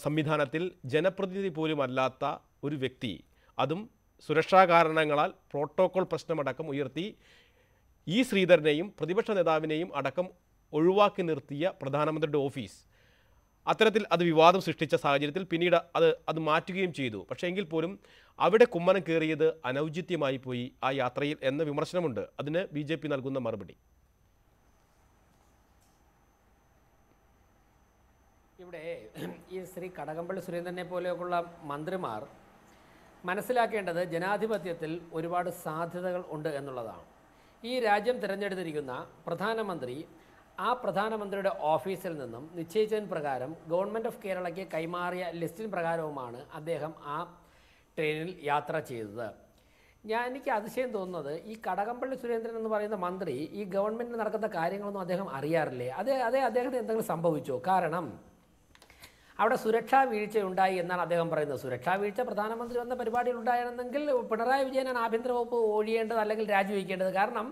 സംവിധാനത്തിൽ ജനപ്രതിനിധി പോലും അല്ലാത്ത ഒരു വ്യക്തി, അതും സുരക്ഷാ കാരണങ്ങളാൽ പ്രോട്ടോകോൾ പ്രശ്നമടക്കം ഉയർത്തി ഇ ശ്രീധരനെയും പ്രതിപക്ഷ നേതാവിനെയും അടക്കം ഒഴിവാക്കി നിർത്തിയ പ്രധാനമന്ത്രിയുടെ ഓഫീസ് അത്തരത്തിൽ അത് വിവാദം സൃഷ്ടിച്ച സാഹചര്യത്തിൽ പിന്നീട് അത് മാറ്റുകയും ചെയ്തു. പക്ഷേ എങ്കിൽ പോലും അവിടെ കുമ്മനം കയറിയത് അനൗചിത്യമായി പോയി ആ യാത്രയിൽ എന്ന വിമർശനമുണ്ട്. അതിന് BJP നൽകുന്ന മറുപടി. ഇവിടെ ഈ ശ്രീ കടകംപള്ളി സുരേന്ദ്രനെ പോലെയൊക്കെയുള്ള മന്ത്രിമാർ മനസ്സിലാക്കേണ്ടത് ജനാധിപത്യത്തിൽ ഒരുപാട് സാധ്യതകൾ ഉണ്ട് എന്നുള്ളതാണ്. ഈ രാജ്യം തിരഞ്ഞെടുത്തിരിക്കുന്ന പ്രധാനമന്ത്രി ആ പ്രധാനമന്ത്രിയുടെ ഓഫീസിൽ നിന്നും നിശ്ചയിച്ചതിന് പ്രകാരം ഗവൺമെൻറ് ഓഫ് കേരളയ്ക്ക് കൈമാറിയ ലിസ്റ്റിന് പ്രകാരവുമാണ് അദ്ദേഹം ആ ട്രെയിനിൽ യാത്ര ചെയ്തത്. എനിക്ക് അതിശയം തോന്നുന്നത് ഈ കടകംപള്ളി സുരേന്ദ്രൻ എന്ന് പറയുന്ന മന്ത്രി ഈ ഗവൺമെൻറ്റിൽ നടക്കുന്ന കാര്യങ്ങളൊന്നും അദ്ദേഹം അറിയാറില്ലേ? അദ്ദേഹത്തിന് എന്തെങ്കിലും സംഭവിച്ചോ? കാരണം അവിടെ സുരക്ഷാ വീഴ്ച ഉണ്ടായി എന്നാണ് അദ്ദേഹം പറയുന്നത്. സുരക്ഷാ വീഴ്ച പ്രധാനമന്ത്രി വന്ന പരിപാടിയിൽ ഉണ്ടായിരുന്നെങ്കിൽ പിണറായി വിജയനാണ് ആഭ്യന്തര വകുപ്പ് ഒഴിയേണ്ടത് അല്ലെങ്കിൽ രാജിവെക്കേണ്ടത്. കാരണം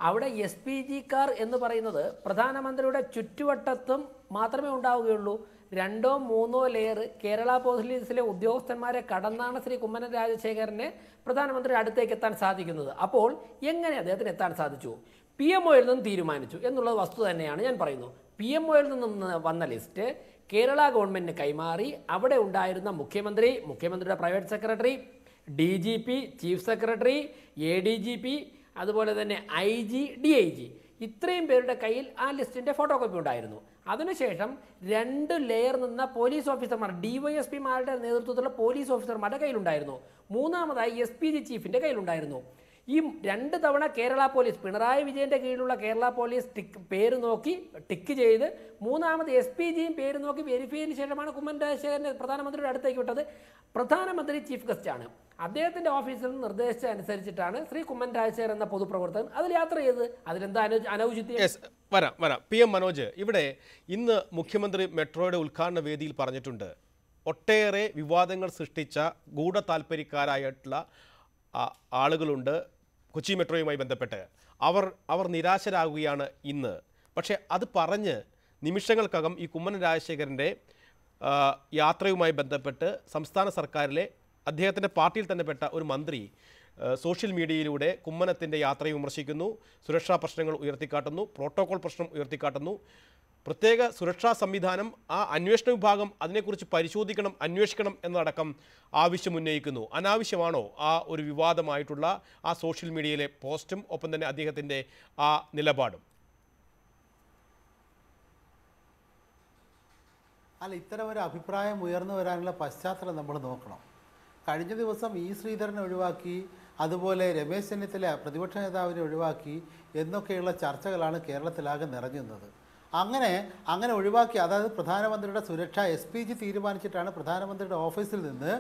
അവിടെ SPG കാർ എന്ന് പറയുന്നത് പ്രധാനമന്ത്രിയുടെ ചുറ്റുവട്ടത്തും മാത്രമേ ഉണ്ടാവുകയുള്ളൂ. 2ഓ 3ഓ ലെയർ കേരള പോലീസിലെ ഉദ്യോഗസ്ഥന്മാരെ കടന്നാണ് ശ്രീ കുമ്മനം രാജശേഖരനെ പ്രധാനമന്ത്രി അടുത്തേക്ക് എത്താൻ സാധിക്കുന്നത്. അപ്പോൾ എങ്ങനെ അദ്ദേഹത്തിന് എത്താൻ സാധിച്ചു? PMOയിൽ നിന്നും തീരുമാനിച്ചു എന്നുള്ളത് വസ്തു തന്നെയാണ് ഞാൻ പറയുന്നു. PMOയിൽ നിന്നും വന്ന ലിസ്റ്റ് കേരള ഗവൺമെൻറ്റിന് കൈമാറി അവിടെ ഉണ്ടായിരുന്ന മുഖ്യമന്ത്രിയുടെ private secretary, DGP, chief secretary, ADGP, അതുപോലെ തന്നെ IG, DIG ഇത്രയും പേരുടെ കയ്യിൽ ആ ലിസ്റ്റിൻ്റെ ഫോട്ടോ കോപ്പി ഉണ്ടായിരുന്നു. അതിനുശേഷം 2 ലെയർ നിന്ന പോലീസ് ഓഫീസർമാർ, DYSPമാരുടെ നേതൃത്വത്തിലുള്ള പോലീസ് ഓഫീസർമാരുടെ കയ്യിലുണ്ടായിരുന്നു. മൂന്നാമതായി SPG ചീഫിൻ്റെ കയ്യിലുണ്ടായിരുന്നു. ഈ 2 തവണ കേരള പോലീസ്, പിണറായി വിജയൻ്റെ കീഴിലുള്ള കേരള പോലീസ് പേര് നോക്കി ടിക്ക് ചെയ്ത് മൂന്നാമത് SPGയും പേര് നോക്കി വെരിഫൈ ചെയ്തതിന് ശേഷമാണ് കുമ്മനം രാജശേഖരനെ പ്രധാനമന്ത്രിയുടെ അടുത്തേക്ക് വിട്ടത്. പ്രധാനമന്ത്രി ചീഫ് ഗസ്റ്റാണ്. അദ്ദേഹത്തിൻ്റെ ഓഫീസിൽ നിന്ന് നിർദ്ദേശിച്ച അനുസരിച്ചിട്ടാണ് ശ്രീ കുമ്മനം രാജശേഖരൻ എന്ന പൊതുപ്രവർത്തകൻ അതിൽ യാത്ര ചെയ്തത്. അതിലെന്താ അനൗചിത്യം? വരാം. PM മനോജ്, ഇവിടെ ഇന്ന് മുഖ്യമന്ത്രി മെട്രോയുടെ ഉദ്ഘാടന വേദിയിൽ പറഞ്ഞിട്ടുണ്ട്, ഒട്ടേറെ വിവാദങ്ങൾ സൃഷ്ടിച്ച ഗൂഢതാൽപര്യക്കാരായിട്ടുള്ള ആളുകളുണ്ട് കൊച്ചി മെട്രോയുമായി ബന്ധപ്പെട്ട്. അവർ നിരാശരാകുകയാണ് ഇന്ന്. പക്ഷേ അത് പറഞ്ഞ് നിമിഷങ്ങൾക്കകം ഈ കുമ്മനം രാജശേഖരൻ്റെ യാത്രയുമായി ബന്ധപ്പെട്ട് സംസ്ഥാന സർക്കാരിലെ അദ്ദേഹത്തിൻ്റെ പാർട്ടിയിൽ തന്നെ പെട്ട ഒരു മന്ത്രി സോഷ്യൽ മീഡിയയിലൂടെ കുമ്മനത്തിൻ്റെ യാത്രയെ വിമർശിക്കുന്നു, സുരക്ഷാ പ്രശ്നങ്ങൾ ഉയർത്തിക്കാട്ടുന്നു, പ്രോട്ടോകോൾ പ്രശ്നം ഉയർത്തിക്കാട്ടുന്നു. പ്രത്യേക സുരക്ഷാ സംവിധാനം, ആ അന്വേഷണ വിഭാഗം അതിനെക്കുറിച്ച് പരിശോധിക്കണം, അന്വേഷിക്കണം എന്നതടക്കം ആവശ്യം ഉന്നയിക്കുന്നു. അനാവശ്യമാണോ ആ ഒരു വിവാദമായിട്ടുള്ള ആ സോഷ്യൽ മീഡിയയിലെ പോസ്റ്റും ഒപ്പം തന്നെ അദ്ദേഹത്തിൻ്റെ ആ നിലപാടും? അല്ല, ഇത്തരം ഒരു അഭിപ്രായം ഉയർന്നു വരാനുള്ള പശ്ചാത്തലം നമ്മൾ നോക്കണം. കഴിഞ്ഞ ദിവസം ഇ ശ്രീധരനെ ഒഴിവാക്കി, അതുപോലെ രമേശ് ചെന്നിത്തല പ്രതിപക്ഷ നേതാവിനെ ഒഴിവാക്കി എന്നൊക്കെയുള്ള ചർച്ചകളാണ് കേരളത്തിലാകെ നിറഞ്ഞു നിന്നത്. അങ്ങനെ ഒഴിവാക്കി, അതായത് പ്രധാനമന്ത്രിയുടെ സുരക്ഷ SPG തീരുമാനിച്ചിട്ടാണ് പ്രധാനമന്ത്രിയുടെ ഓഫീസിൽ നിന്ന്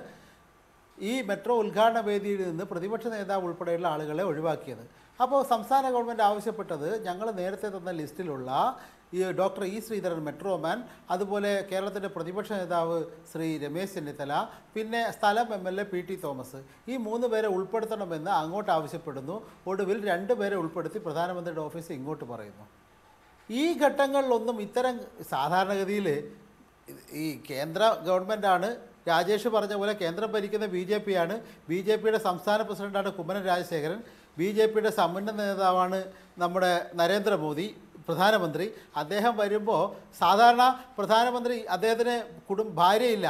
ഈ മെട്രോ ഉദ്ഘാടന വേദിയിൽ നിന്ന് പ്രതിപക്ഷ നേതാവ് ഉൾപ്പെടെയുള്ള ആളുകളെ ഒഴിവാക്കിയത്. അപ്പോൾ സംസ്ഥാന ഗവൺമെൻറ് ആവശ്യപ്പെട്ടത്, ഞങ്ങൾ നേരത്തെ തന്ന ലിസ്റ്റിലുള്ള ഈ ഡോക്ടർ ഇ ശ്രീധരൻ മെട്രോമാൻ, അതുപോലെ കേരളത്തിൻ്റെ പ്രതിപക്ഷ നേതാവ് ശ്രീ രമേശ് ചെന്നിത്തല, പിന്നെ സ്ഥലം MLA PT തോമസ്, ഈ 3 പേരെ ഉൾപ്പെടുത്തണമെന്ന് അങ്ങോട്ട് ആവശ്യപ്പെടുന്നു. ഒടുവിൽ 2 പേരെ ഉൾപ്പെടുത്തി പ്രധാനമന്ത്രിയുടെ ഓഫീസ് ഇങ്ങോട്ട് പറയുന്നു. ഈ ഘട്ടങ്ങളിലൊന്നും ഇത്തരം സാധാരണഗതിയിൽ ഈ കേന്ദ്ര ഗവൺമെൻറ്റാണ്, രാജേഷ് പറഞ്ഞ പോലെ കേന്ദ്രം ഭരിക്കുന്ന BJP ആണ്. BJPയുടെ സംസ്ഥാന പ്രസിഡന്റാണ് കുമ്മനം രാജശേഖരൻ. BJPയുടെ സമുന്നത നേതാവാണ് നമ്മുടെ നരേന്ദ്രമോദി പ്രധാനമന്ത്രി. അദ്ദേഹം വരുമ്പോൾ സാധാരണ പ്രധാനമന്ത്രി, അദ്ദേഹത്തിന് ഭാര്യയില്ല,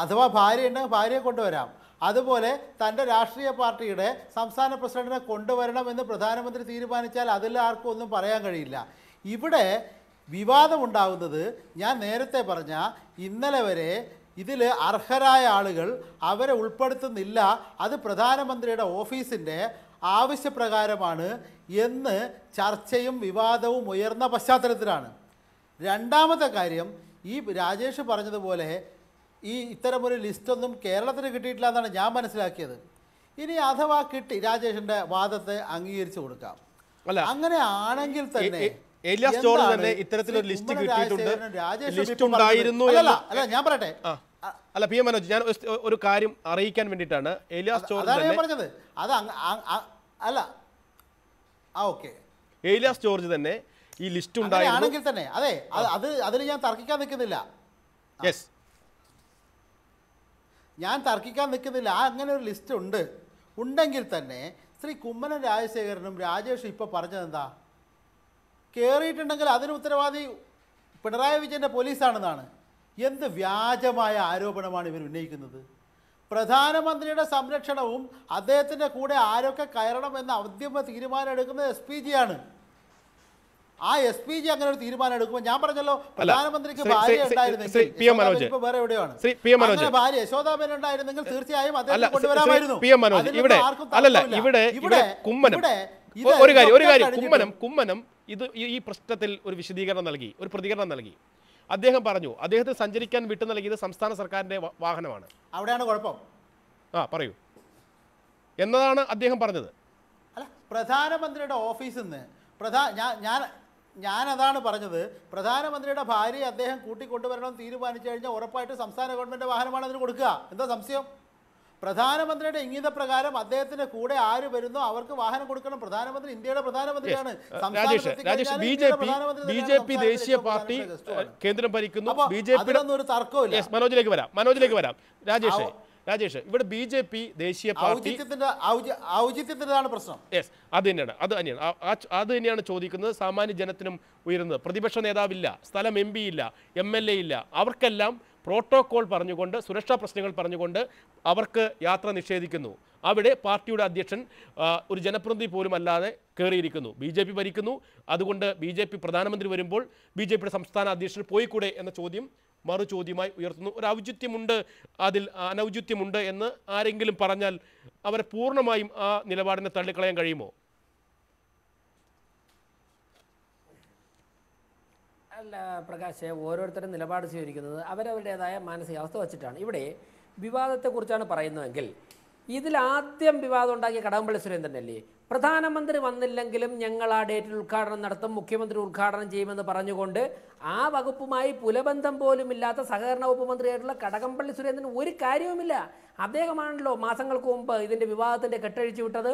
അഥവാ ഭാര്യയുണ്ടെങ്കിൽ ഭാര്യയെ കൊണ്ടുവരാം. അതുപോലെ തൻ്റെ രാഷ്ട്രീയ പാർട്ടിയുടെ സംസ്ഥാന പ്രസിഡന്റിനെ കൊണ്ടുവരണമെന്ന് പ്രധാനമന്ത്രി തീരുമാനിച്ചാൽ അതിൽ ആർക്കും ഒന്നും പറയാൻ കഴിയില്ല. ഇവിടെ വിവാദമുണ്ടാകുന്നത്, ഞാൻ നേരത്തെ പറഞ്ഞ ഇന്നലെ വരെ ഇതിൽ അർഹരായ ആളുകൾ അവരെ ഉൾപ്പെടുത്തുന്നില്ല, അത് പ്രധാനമന്ത്രിയുടെ ഓഫീസിൻ്റെ ആവശ്യപ്രകാരമാണ് എന്ന് ചർച്ചയും വിവാദവും ഉയർന്ന പശ്ചാത്തലത്തിലാണ്. രണ്ടാമത്തെ കാര്യം, ഈ രാജേഷ് പറഞ്ഞതുപോലെ ഈ ഇത്തരമൊരു ലിസ്റ്റൊന്നും കേരളത്തിന് കിട്ടിയിട്ടില്ല എന്നാണ് ഞാൻ മനസ്സിലാക്കിയത്. ഇനി അഥവാ കിട്ടി, രാജേഷിൻ്റെ വാദത്തെ അംഗീകരിച്ചു കൊടുക്കാം. അല്ല, അങ്ങനെ ആണെങ്കിൽ തന്നെ ഏലിയാസ് ജോർജ് തന്നെ ഇത്തരത്തിലൊരു ലിസ്റ്റ് കിട്ടിയിട്ടുണ്ട്, ലിസ്റ്റ് ഉണ്ടായിരുന്നു. അല്ല, ഞാൻ പറയട്ടെ. അല്ല, PM മനോജ്, ഞാൻ ഒരു കാര്യം അറിയിക്കാൻ വേണ്ടിയിട്ടാണ്. ഏലിയാസ് ജോർജ് പറഞ്ഞത് അത് അല്ല, ഓക്കെ, ഏലിയാസ് ജോർജ് തന്നെ ഈ ലിസ്റ്റ് ഉണ്ടായിരുന്നെങ്കിൽ തന്നെ, അതെ, അതിന് ഞാൻ തർക്കിക്കാൻ നിൽക്കുന്നില്ല. യെസ്, ഞാൻ തർക്കിക്കാൻ നിൽക്കുന്നില്ല. അങ്ങനെ ഒരു ലിസ്റ്റ് ഉണ്ടെങ്കിൽ തന്നെ ശ്രീ കുമ്മനം രാജശേഖരനും രാജേഷും ഇപ്പോൾ പറഞ്ഞതെന്താ? കയറിയിട്ടുണ്ടെങ്കിൽ അതിന് ഉത്തരവാദി പിണറായി വിജയൻ്റെ പോലീസാണെന്നാണ്. എന്ത് വ്യാജമായ ആരോപണമാണ് ഇവർ ഉന്നയിക്കുന്നത്? പ്രധാനമന്ത്രിയുടെ സംരക്ഷണവും അദ്ദേഹത്തിൻ്റെ കൂടെ ആരൊക്കെ കയറണമെന്ന അന്തിമ തീരുമാനം എടുക്കുന്നത് SPG ആണ്. ആ SPG അങ്ങനെ ഒരു തീരുമാനം എടുക്കുമ്പോൾ ഞാൻ പറഞ്ഞല്ലോ, പ്രധാനമന്ത്രിക്ക് ഭാര്യ ഉണ്ടായിരുന്നെങ്കിൽ വേറെ എവിടെയാണ് ഭാര്യ യശോദാബേൻ ഉണ്ടായിരുന്നെങ്കിൽ തീർച്ചയായും അദ്ദേഹം കൊണ്ടുവരാമായിരുന്നു. കുമ്മനം ഈ പ്രശ്നത്തിൽ ഒരു വിശദീകരണം നൽകി, ഒരു പ്രതികരണം നൽകി. അദ്ദേഹം പറഞ്ഞു അദ്ദേഹത്തിന് സഞ്ചരിക്കാൻ വിട്ടു നൽകിയത് സംസ്ഥാന സർക്കാരിന്റെ വാഹനമാണ്. അവിടെയാണ് കുഴപ്പം. പറയൂ എന്നതാണ് അദ്ദേഹം പറഞ്ഞത്. അല്ല, പ്രധാനമന്ത്രിയുടെ ഓഫീസിൽ നിന്ന് ഞാൻ അതാണ് പറഞ്ഞത്. പ്രധാനമന്ത്രിയുടെ ഭാര്യയെ അദ്ദേഹം കൂട്ടിക്കൊണ്ടുവരണമെന്ന് തീരുമാനിച്ചു കഴിഞ്ഞാൽ ഉറപ്പായിട്ട് സംസ്ഥാന ഗവൺമെൻറ് വാഹനമാണ് അതിന് കൊടുക്കുക. എന്താ സംശയം? പ്രധാനമന്ത്രിയുടെ ഇംഗിത പ്രകാരം അദ്ദേഹത്തിന്റെ കൂടെ ആര് വരുന്നോ അവർക്ക് വാഹനം കൊടുക്കണം. പ്രധാനമന്ത്രി ഇന്ത്യയുടെ പ്രധാനമന്ത്രിയാണ്. ബി.ജെ.പി. ദേശീയ പാർട്ടി കേന്ദ്രം ഭരിക്കുന്നു. ഒരു തർക്കമില്ല. മനോജിലേക്ക് വരാം. രാജേഷ്, ഇവിടെ ബി.ജെ.പി. ദേശീയ പാർട്ടി ഔചിത്യത്തിൻ്റെതാണ് പ്രശ്നം. അത് തന്നെയാണ് ചോദിക്കുന്നത്. സാമാന്യ ജനത്തിനും ഉയരുന്നത്. പ്രതിപക്ഷ നേതാവില്ല, സ്ഥലം MP ഇല്ല, MLA ഇല്ല. അവർക്കെല്ലാം പ്രോട്ടോകോൾ പറഞ്ഞുകൊണ്ട്, സുരക്ഷാ പ്രശ്നങ്ങൾ പറഞ്ഞുകൊണ്ട് അവർക്ക് യാത്ര നിഷേധിക്കുന്നു. അവിടെ പാർട്ടിയുടെ അധ്യക്ഷൻ ഒരു ജനപ്രതിനിധി പോലും അല്ലാതെ കയറിയിരിക്കുന്നു. ബി.ജെ.പി. ഭരിക്കുന്നു. അതുകൊണ്ട് ബി.ജെ.പി. പ്രധാനമന്ത്രി വരുമ്പോൾ ബി.ജെ.പിയുടെ സംസ്ഥാന അധ്യക്ഷൻ പോയിക്കൂടെ എന്ന ചോദ്യം മറു ചോദ്യമായി ഉയർത്തുന്നു. ഒരു ഔചിത്യമുണ്ട്, അതിൽ അനൗചിത്യമുണ്ട് എന്ന് ആരെങ്കിലും പറഞ്ഞാൽ അവരെ പൂർണ്ണമായും ആ നിലപാടിനെ തള്ളിക്കളയാൻ കഴിയുമോ? അല്ല പ്രകാശ്, ഓരോരുത്തരും നിലപാട് സ്വീകരിക്കുന്നത് അവരവരുടേതായ മാനസികാവസ്ഥ വച്ചിട്ടാണ്. ഇവിടെ വിവാദത്തെക്കുറിച്ചാണ് പറയുന്നതെങ്കിൽ ഇതിലാദ്യം വിവാദം ഉണ്ടാക്കിയ കടകംപള്ളി സുരേന്ദ്രനല്ലേ? പ്രധാനമന്ത്രി വന്നില്ലെങ്കിലും ഞങ്ങൾ ആ ഡേറ്റിൽ ഉദ്ഘാടനം നടത്തും, മുഖ്യമന്ത്രി ഉദ്ഘാടനം ചെയ്യുമെന്ന് പറഞ്ഞുകൊണ്ട് ആ വകുപ്പുമായി പുലബന്ധം പോലും ഇല്ലാത്ത സഹകരണ വകുപ്പ് മന്ത്രിയായിട്ടുള്ള കടകംപള്ളി സുരേന്ദ്രൻ ഒരു കാര്യവുമില്ല. അദ്ദേഹമാണല്ലോ മാസങ്ങൾക്ക് മുമ്പ് ഇതിൻ്റെ വിവാദത്തിൻ്റെ കെട്ടഴിച്ചു വിട്ടത്.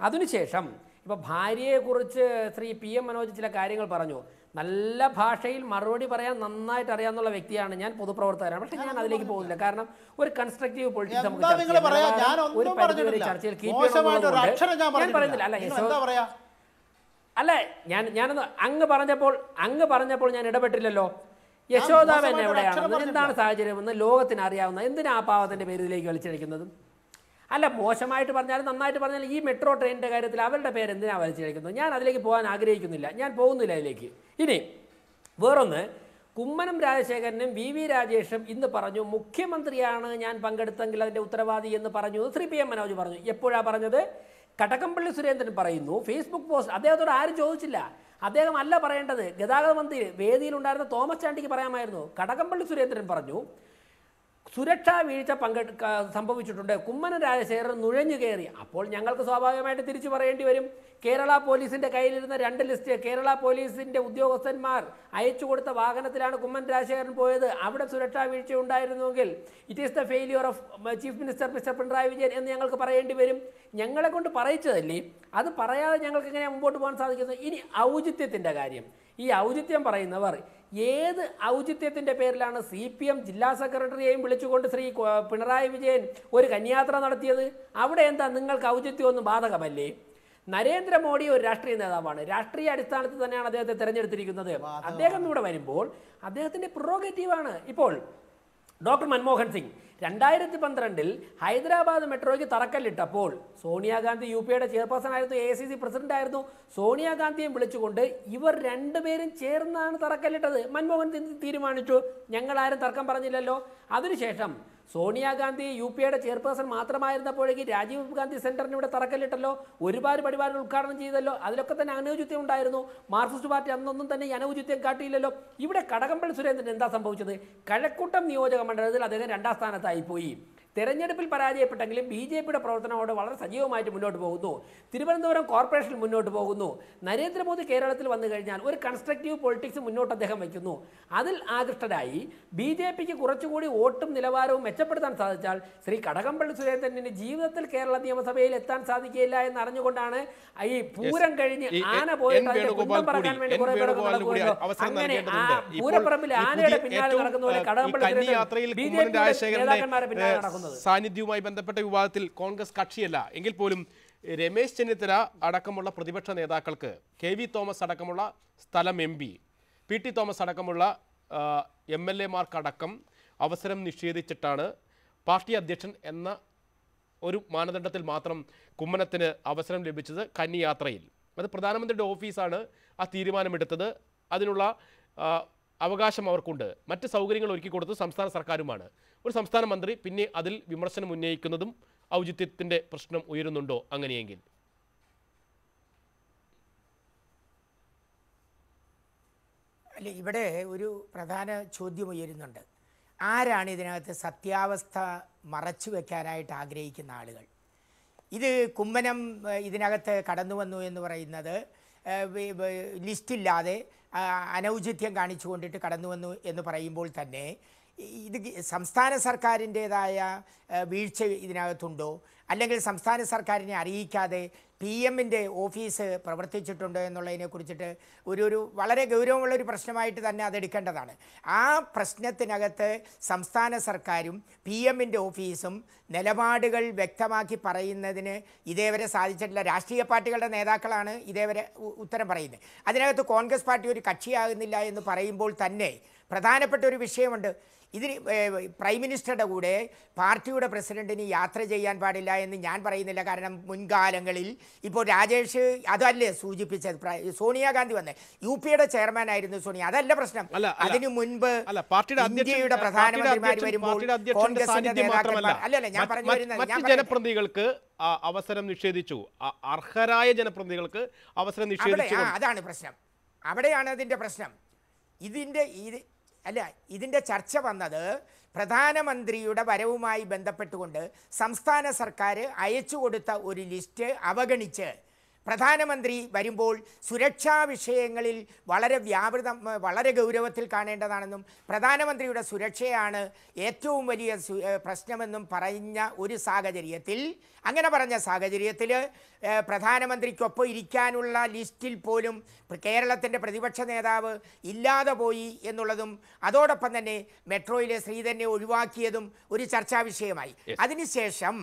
അതിനുശേഷം ഇപ്പോൾ ഭാര്യയെക്കുറിച്ച് ശ്രീ PM മനോജ് ചില കാര്യങ്ങൾ പറഞ്ഞു. നല്ല ഭാഷയിൽ മറുപടി പറയാൻ നന്നായിട്ട് അറിയാവുന്ന വ്യക്തിയാണ് ഞാൻ, പൊതുപ്രവർത്തകനാണ്. പക്ഷേ ഞാൻ അതിലേക്ക് പോകുന്നില്ല. കാരണം ഒരു കൺസ്ട്രക്റ്റീവ് പൊളിറ്റിക്സ് നമുക്ക് ഒരു പരിധിവരെ ചർച്ചയിൽ കീപ്പ് ചെയ്യണമെന്നുള്ളത് ഞാൻ പറയുന്നില്ല. അല്ല ഞാനൊന്ന് അങ്ങ് പറഞ്ഞപ്പോൾ ഞാൻ ഇടപെട്ടില്ലല്ലോ. യശോദാബേൻ എവിടെയാണെന്ന്, എന്താണ് സാഹചര്യമെന്ന് ലോകത്തിന് അറിയാവുന്ന എന്തിനാ ആ പാവത്തിൻ്റെ പേരിലേക്ക് വലിച്ചഴിക്കുന്നത്? അല്ല, മോശമായിട്ട് പറഞ്ഞാലും നന്നായിട്ട് പറഞ്ഞാലും ഈ മെട്രോ ട്രെയിനിൻ്റെ കാര്യത്തിൽ അവരുടെ പേര് എന്തിനാണ് വലിച്ചഴിക്കുന്നത്? ഞാൻ അതിലേക്ക് പോകാൻ ആഗ്രഹിക്കുന്നില്ല, ഞാൻ പോകുന്നില്ല അതിലേക്ക്. ഇനി വേറൊന്ന്, കുമ്മനം രാജശേഖരനും VV രാജേഷും ഇന്ന് പറഞ്ഞു മുഖ്യമന്ത്രിയാണ് ഞാൻ പങ്കെടുത്തെങ്കിൽ അതിൻ്റെ ഉത്തരവാദി എന്ന് പറഞ്ഞു. ശ്രീ PM മനോജ് പറഞ്ഞു. എപ്പോഴാണ് പറഞ്ഞത്? കടകംപള്ളി സുരേന്ദ്രൻ പറയുന്നു ഫേസ്ബുക്ക് പോസ്റ്റ്. അദ്ദേഹത്തോട് ആരും ചോദിച്ചില്ല. അദ്ദേഹം അല്ല പറയേണ്ടത്. ഗതാഗത മന്ത്രി വേദിയിലുണ്ടായിരുന്ന തോമസ് ചാണ്ടിക്ക് പറയാമായിരുന്നു. കടകംപള്ളി സുരേന്ദ്രൻ പറഞ്ഞു സുരക്ഷാ വീഴ്ച സംഭവിച്ചിട്ടുണ്ട്, കുമ്മനം രാജശേഖരൻ നുഴഞ്ഞു കയറി. അപ്പോൾ ഞങ്ങൾക്ക് സ്വാഭാവികമായിട്ട് തിരിച്ചു പറയേണ്ടി വരും. കേരള പോലീസിൻ്റെ കയ്യിലിരുന്ന 2 ലിസ്റ്റ് കേരള പോലീസിൻ്റെ ഉദ്യോഗസ്ഥന്മാർ അയച്ചു കൊടുത്ത വാഹനത്തിലാണ് കുമ്മനം രാജശേഖരൻ പോയത്. അവിടെ സുരക്ഷാ വീഴ്ച ഉണ്ടായിരുന്നുവെങ്കിൽ it is the failure of chief minister mister Pinarayi Vijayan എന്ന് ഞങ്ങൾക്ക് പറയേണ്ടി വരും. ഞങ്ങളെ കൊണ്ട് പറയിച്ചതല്ലേ, അത് പറയാതെ ഞങ്ങൾക്ക് എങ്ങനെയാണ് മുമ്പോട്ട് പോകാൻ സാധിക്കുന്നത്? ഇനി ഔചിത്യത്തിൻ്റെ കാര്യം, ഈ ഔചിത്യം പറയുന്നവർ ഏത് ഔചിത്യത്തിൻ്റെ പേരിലാണ് CPM ജില്ലാ സെക്രട്ടറിയെയും വിളിച്ചുകൊണ്ട് ശ്രീ പിണറായി വിജയൻ ഒരു കന്യാത്ര നടത്തിയത്? അവിടെ എന്താ നിങ്ങൾക്ക് ഔചിത്യമൊന്നും ബാധകമല്ലേ? നരേന്ദ്രമോദി ഒരു രാഷ്ട്രീയ നേതാവാണ്. രാഷ്ട്രീയ അടിസ്ഥാനത്തിൽ തന്നെയാണ് അദ്ദേഹത്തെ തിരഞ്ഞെടുത്തിരിക്കുന്നത്. അദ്ദേഹം ഇവിടെ വരുമ്പോൾ അദ്ദേഹത്തിൻ്റെ പ്രിറോഗേറ്റീവാണ്. ഇപ്പോൾ ഡോക്ടർ മൻമോഹൻ സിംഗ് 2012 ഹൈദരാബാദ് മെട്രോയ്ക്ക് തറക്കല്ലിട്ടപ്പോൾ സോണിയാഗാന്ധി UPയുടെ ചെയർപേഴ്സൺ ആയിരുന്നു, AICC പ്രസിഡന്റ് ആയിരുന്നു. സോണിയാഗാന്ധിയും വിളിച്ചുകൊണ്ട് ഇവർ രണ്ടുപേരും ചേർന്നാണ് തറക്കല്ലിട്ടത്. മൻമോഹൻ സിംഗ് തീരുമാനിച്ചു, ഞങ്ങളാരും തർക്കം പറഞ്ഞില്ലല്ലോ. അതിനുശേഷം സോണിയാഗാന്ധി UPയുടെ ചെയർപേഴ്സൺ മാത്രമായിരുന്നപ്പോഴേക്ക് രാജീവ് ഗാന്ധി സെന്ററിന് ഇവിടെ തറക്കല്ലിട്ടല്ലോ, ഒരുപാട് പരിപാടികൾ ഉദ്ഘാടനം ചെയ്തല്ലോ. അതിലൊക്കെ തന്നെ അനൗചിത്യം ഉണ്ടായിരുന്നു. മാർക്സിസ്റ്റ് പാർട്ടി അന്നൊന്നും തന്നെ ഈ അനൗചിത്യം കാട്ടിയില്ലല്ലോ. ഇവിടെ കടകംപള്ളി സുരേന്ദ്രൻ എന്താ സംഭവിച്ചത്? കഴക്കൂട്ടം നിയോജക മണ്ഡലത്തിൽ അദ്ദേഹം 2ാം സ്ഥാനത്തായി പോയി. തെരഞ്ഞെടുപ്പിൽ പരാജയപ്പെട്ടെങ്കിലും BJPയുടെ പ്രവർത്തനത്തോടെ വളരെ സജീവമായിട്ട് മുന്നോട്ട് പോകുന്നു. തിരുവനന്തപുരം കോർപ്പറേഷൻ മുന്നോട്ട് പോകുന്നു. നരേന്ദ്രമോദി കേരളത്തിൽ വന്നു കഴിഞ്ഞാൽ ഒരു കൺസ്ട്രക്റ്റീവ് പൊളിറ്റിക്സ് മുന്നോട്ട് അദ്ദേഹം വയ്ക്കുന്നു. അതിൽ ആകൃഷ്ടരായി BJPക്ക് കുറച്ചുകൂടി വോട്ടും നിലവാരവും മെച്ചപ്പെടുത്താൻ സാധിച്ചാൽ ശ്രീ കടകംപള്ളി സുരേന്ദ്രന് ജീവിതത്തിൽ കേരള നിയമസഭയിൽ എത്താൻ സാധിക്കില്ല എന്ന് അറിഞ്ഞുകൊണ്ടാണ് ഈ പൂരം കഴിഞ്ഞ് ആന പോയിട്ട് കുന്തം പറക്കാൻ വേണ്ടി കുറെ പേരൊക്കെ നടക്കുമല്ലോ. അങ്ങനെ പൂരപ്പറമ്പിൽ ആനയുടെ പിന്നാലെ നടക്കുന്ന പോലെ കടകംപള്ളി സുരേന്ദ്രൻ BJP നേതാക്കന്മാരെ പിന്നാലെ നടക്കുന്നത്. സാന്നിധ്യവുമായി ബന്ധപ്പെട്ട വിവാദത്തിൽ കോൺഗ്രസ് കക്ഷിയല്ല എങ്കിൽ പോലും രമേശ് ചെന്നിത്തല അടക്കമുള്ള പ്രതിപക്ഷ നേതാക്കൾക്ക് KV തോമസ് അടക്കമുള്ള സ്ഥലം MP, PT തോമസ് അടക്കമുള്ള MLA-മാർക്കടക്കം അവസരം നിഷേധിച്ചിട്ടാണ് പാർട്ടി അധ്യക്ഷൻ എന്ന ഒരു മാനദണ്ഡത്തിൽ മാത്രം കുമ്മനത്തിന് അവസരം ലഭിച്ചത് കന്നി യാത്രയിൽ. അത് പ്രധാനമന്ത്രിയുടെ ഓഫീസാണ് ആ തീരുമാനമെടുത്തത്. അതിനുള്ള അവകാശം അവർക്കുണ്ട്. മറ്റ് സൗകര്യങ്ങൾ ഒരുക്കി കൊടുത്തത് സംസ്ഥാന സർക്കാരുമാണ്. ഒരു സംസ്ഥാന മന്ത്രി പിന്നെ അതിൽ വിമർശനം ഉന്നയിക്കുന്നതും ഔചിത്യത്തിൻ്റെ പ്രശ്നം ഉയരുന്നുണ്ടോ? അങ്ങനെയെങ്കിൽ അല്ല, ഇവിടെ ഒരു പ്രധാന ചോദ്യം ഉയരുന്നുണ്ട്. ആരാണ് ഇതിനകത്ത് സത്യാവസ്ഥ മറച്ചു വെക്കാനായിട്ട് ആഗ്രഹിക്കുന്ന ആളുകൾ? ഇത് കുമ്മനം ഇതിനകത്ത് കടന്നു വന്നു എന്ന് പറയുന്നത് ലിസ്റ്റില്ലാതെ അനൗചിത്യം കാണിച്ചു കൊണ്ടിട്ട് കടന്നു വന്നു എന്ന് പറയുമ്പോൾ തന്നെ ഇത് സംസ്ഥാന സർക്കാരിൻ്റേതായ വീഴ്ച ഇതിനകത്തുണ്ടോ, അല്ലെങ്കിൽ സംസ്ഥാന സർക്കാരിനെ അറിയിക്കാതെ PM-ൻ്റെ ഓഫീസ് പ്രവർത്തിച്ചിട്ടുണ്ടോ എന്നുള്ളതിനെ കുറിച്ചിട്ട് ഒരു വളരെ ഗൗരവമുള്ളൊരു പ്രശ്നമായിട്ട് തന്നെ അതെടുക്കേണ്ടതാണ്. ആ പ്രശ്നത്തിനകത്ത് സംസ്ഥാന സർക്കാരും PM-ൻ്റെ ഓഫീസും നിലപാടുകൾ വ്യക്തമാക്കി പറയുന്നതിന് ഇതേവരെ സാധിച്ചിട്ടില്ല. രാഷ്ട്രീയ പാർട്ടികളുടെ നേതാക്കളാണ് ഇതേവരെ ഉത്തരം പറയുന്നത്. അതിനകത്ത് കോൺഗ്രസ് പാർട്ടി ഒരു കക്ഷിയാകുന്നില്ല എന്ന് പറയുമ്പോൾ തന്നെ പ്രധാനപ്പെട്ട ഒരു വിഷയമുണ്ട്. ഇതിന് പ്രൈം മിനിസ്റ്ററുടെ കൂടെ പാർട്ടിയുടെ പ്രസിഡന്റിന് യാത്ര ചെയ്യാൻ പാടില്ല എന്ന് ഞാൻ പറയുന്നില്ല. കാരണം മുൻകാലങ്ങളിൽ ഇപ്പോൾ രാജേഷ് അതല്ലേ സൂചിപ്പിച്ചത്, സോണിയാഗാന്ധി വന്നേ UP-യുടെ ചെയർമാൻ ആയിരുന്നു സോണിയ. അതല്ല പ്രശ്നം. അതിനു മുൻപ് ഇന്ത്യയുടെ പ്രധാനമന്ത്രിമാർ വരുമ്പോൾ കോൺഗ്രസിന്റെ നേതാക്കന്മാർ അല്ലല്ല ഞാൻ പറഞ്ഞു വരുന്നത് ജനപ്രതിനിധികൾക്ക് അവസരം നിഷേധിച്ചു. അർഹരായ ജനപ്രതിനിധികൾക്ക് അവസരം നിഷേധിച്ചു. അതാണ് പ്രശ്നം. അവിടെയാണ് അതിൻ്റെ പ്രശ്നം. ഇതിൻ്റെ ചർച്ച വന്നത് പ്രധാനമന്ത്രിയുടെ വരവുമായി ബന്ധപ്പെട്ടുകൊണ്ട് സംസ്ഥാന സർക്കാർ അയച്ചു കൊടുത്ത ഒരു ലിസ്റ്റ് അവഗണിച്ച് പ്രധാനമന്ത്രി വരുമ്പോൾ സുരക്ഷാ വിഷയങ്ങളിൽ വളരെ ഗൗരവത്തിൽ കാണേണ്ടതാണെന്നും പ്രധാനമന്ത്രിയുടെ സുരക്ഷയാണ് ഏറ്റവും വലിയ പ്രശ്നമെന്നും പറഞ്ഞ ഒരു സാഹചര്യത്തിൽ, അങ്ങനെ പറഞ്ഞ സാഹചര്യത്തിൽ പ്രധാനമന്ത്രിക്കൊപ്പം ഇരിക്കാനുള്ള ലിസ്റ്റിൽ പോലും കേരളത്തിൻ്റെ പ്രതിപക്ഷ നേതാവ് ഇല്ലാതെ പോയി എന്നുള്ളതും അതോടൊപ്പം തന്നെ മെട്രോയിലെ ശ്രീധരനെ ഒഴിവാക്കിയതും ഒരു ചർച്ചാ വിഷയമായി. അതിനുശേഷം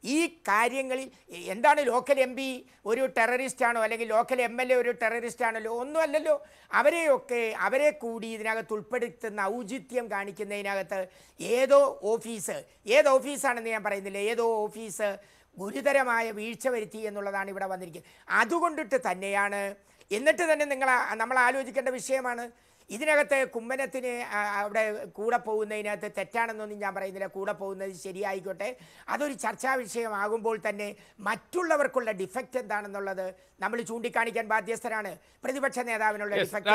ഈ കാര്യങ്ങളിൽ എന്താണ് ലോക്കൽ MP ഒരു ടെററിസ്റ്റാണോ അല്ലെങ്കിൽ ലോക്കൽ MLA ഒരു ടെററിസ്റ്റാണല്ലോ? ഒന്നുമല്ലല്ലോ. അവരെ കൂടി ഇതിനകത്ത് ഉൾപ്പെടുത്തുന്ന ഔചിത്യം കാണിക്കുന്നതിനകത്ത് ഏത് ഓഫീസാണെന്ന് ഞാൻ പറയുന്നില്ല, ഏതോ ഓഫീസ് ഗുരുതരമായ വീഴ്ച വരുത്തി എന്നുള്ളതാണ് ഇവിടെ വന്നിരിക്കുന്നത്. അതുകൊണ്ടിട്ട് തന്നെയാണ്, എന്നിട്ട് തന്നെ നമ്മൾ ആലോചിക്കേണ്ട വിഷയമാണ് ഇതിനകത്ത് കുമ്മനത്തിന് അവിടെ കൂടെ പോകുന്നതിനകത്ത് തെറ്റാണെന്നൊന്നും ഞാൻ പറയുന്നില്ല. കൂടെ പോകുന്നത് ശരിയായിക്കോട്ടെ, അതൊരു ചർച്ചാ വിഷയമാകുമ്പോൾ തന്നെ മറ്റുള്ളവർക്കുള്ള ഡിഫക്റ്റ് എന്താണെന്നുള്ളത് നമ്മൾ ചൂണ്ടിക്കാണിക്കാൻ ബാധ്യസ്ഥരാണ്. പ്രതിപക്ഷ നേതാവിനുള്ള ഡിഫക്റ്റ്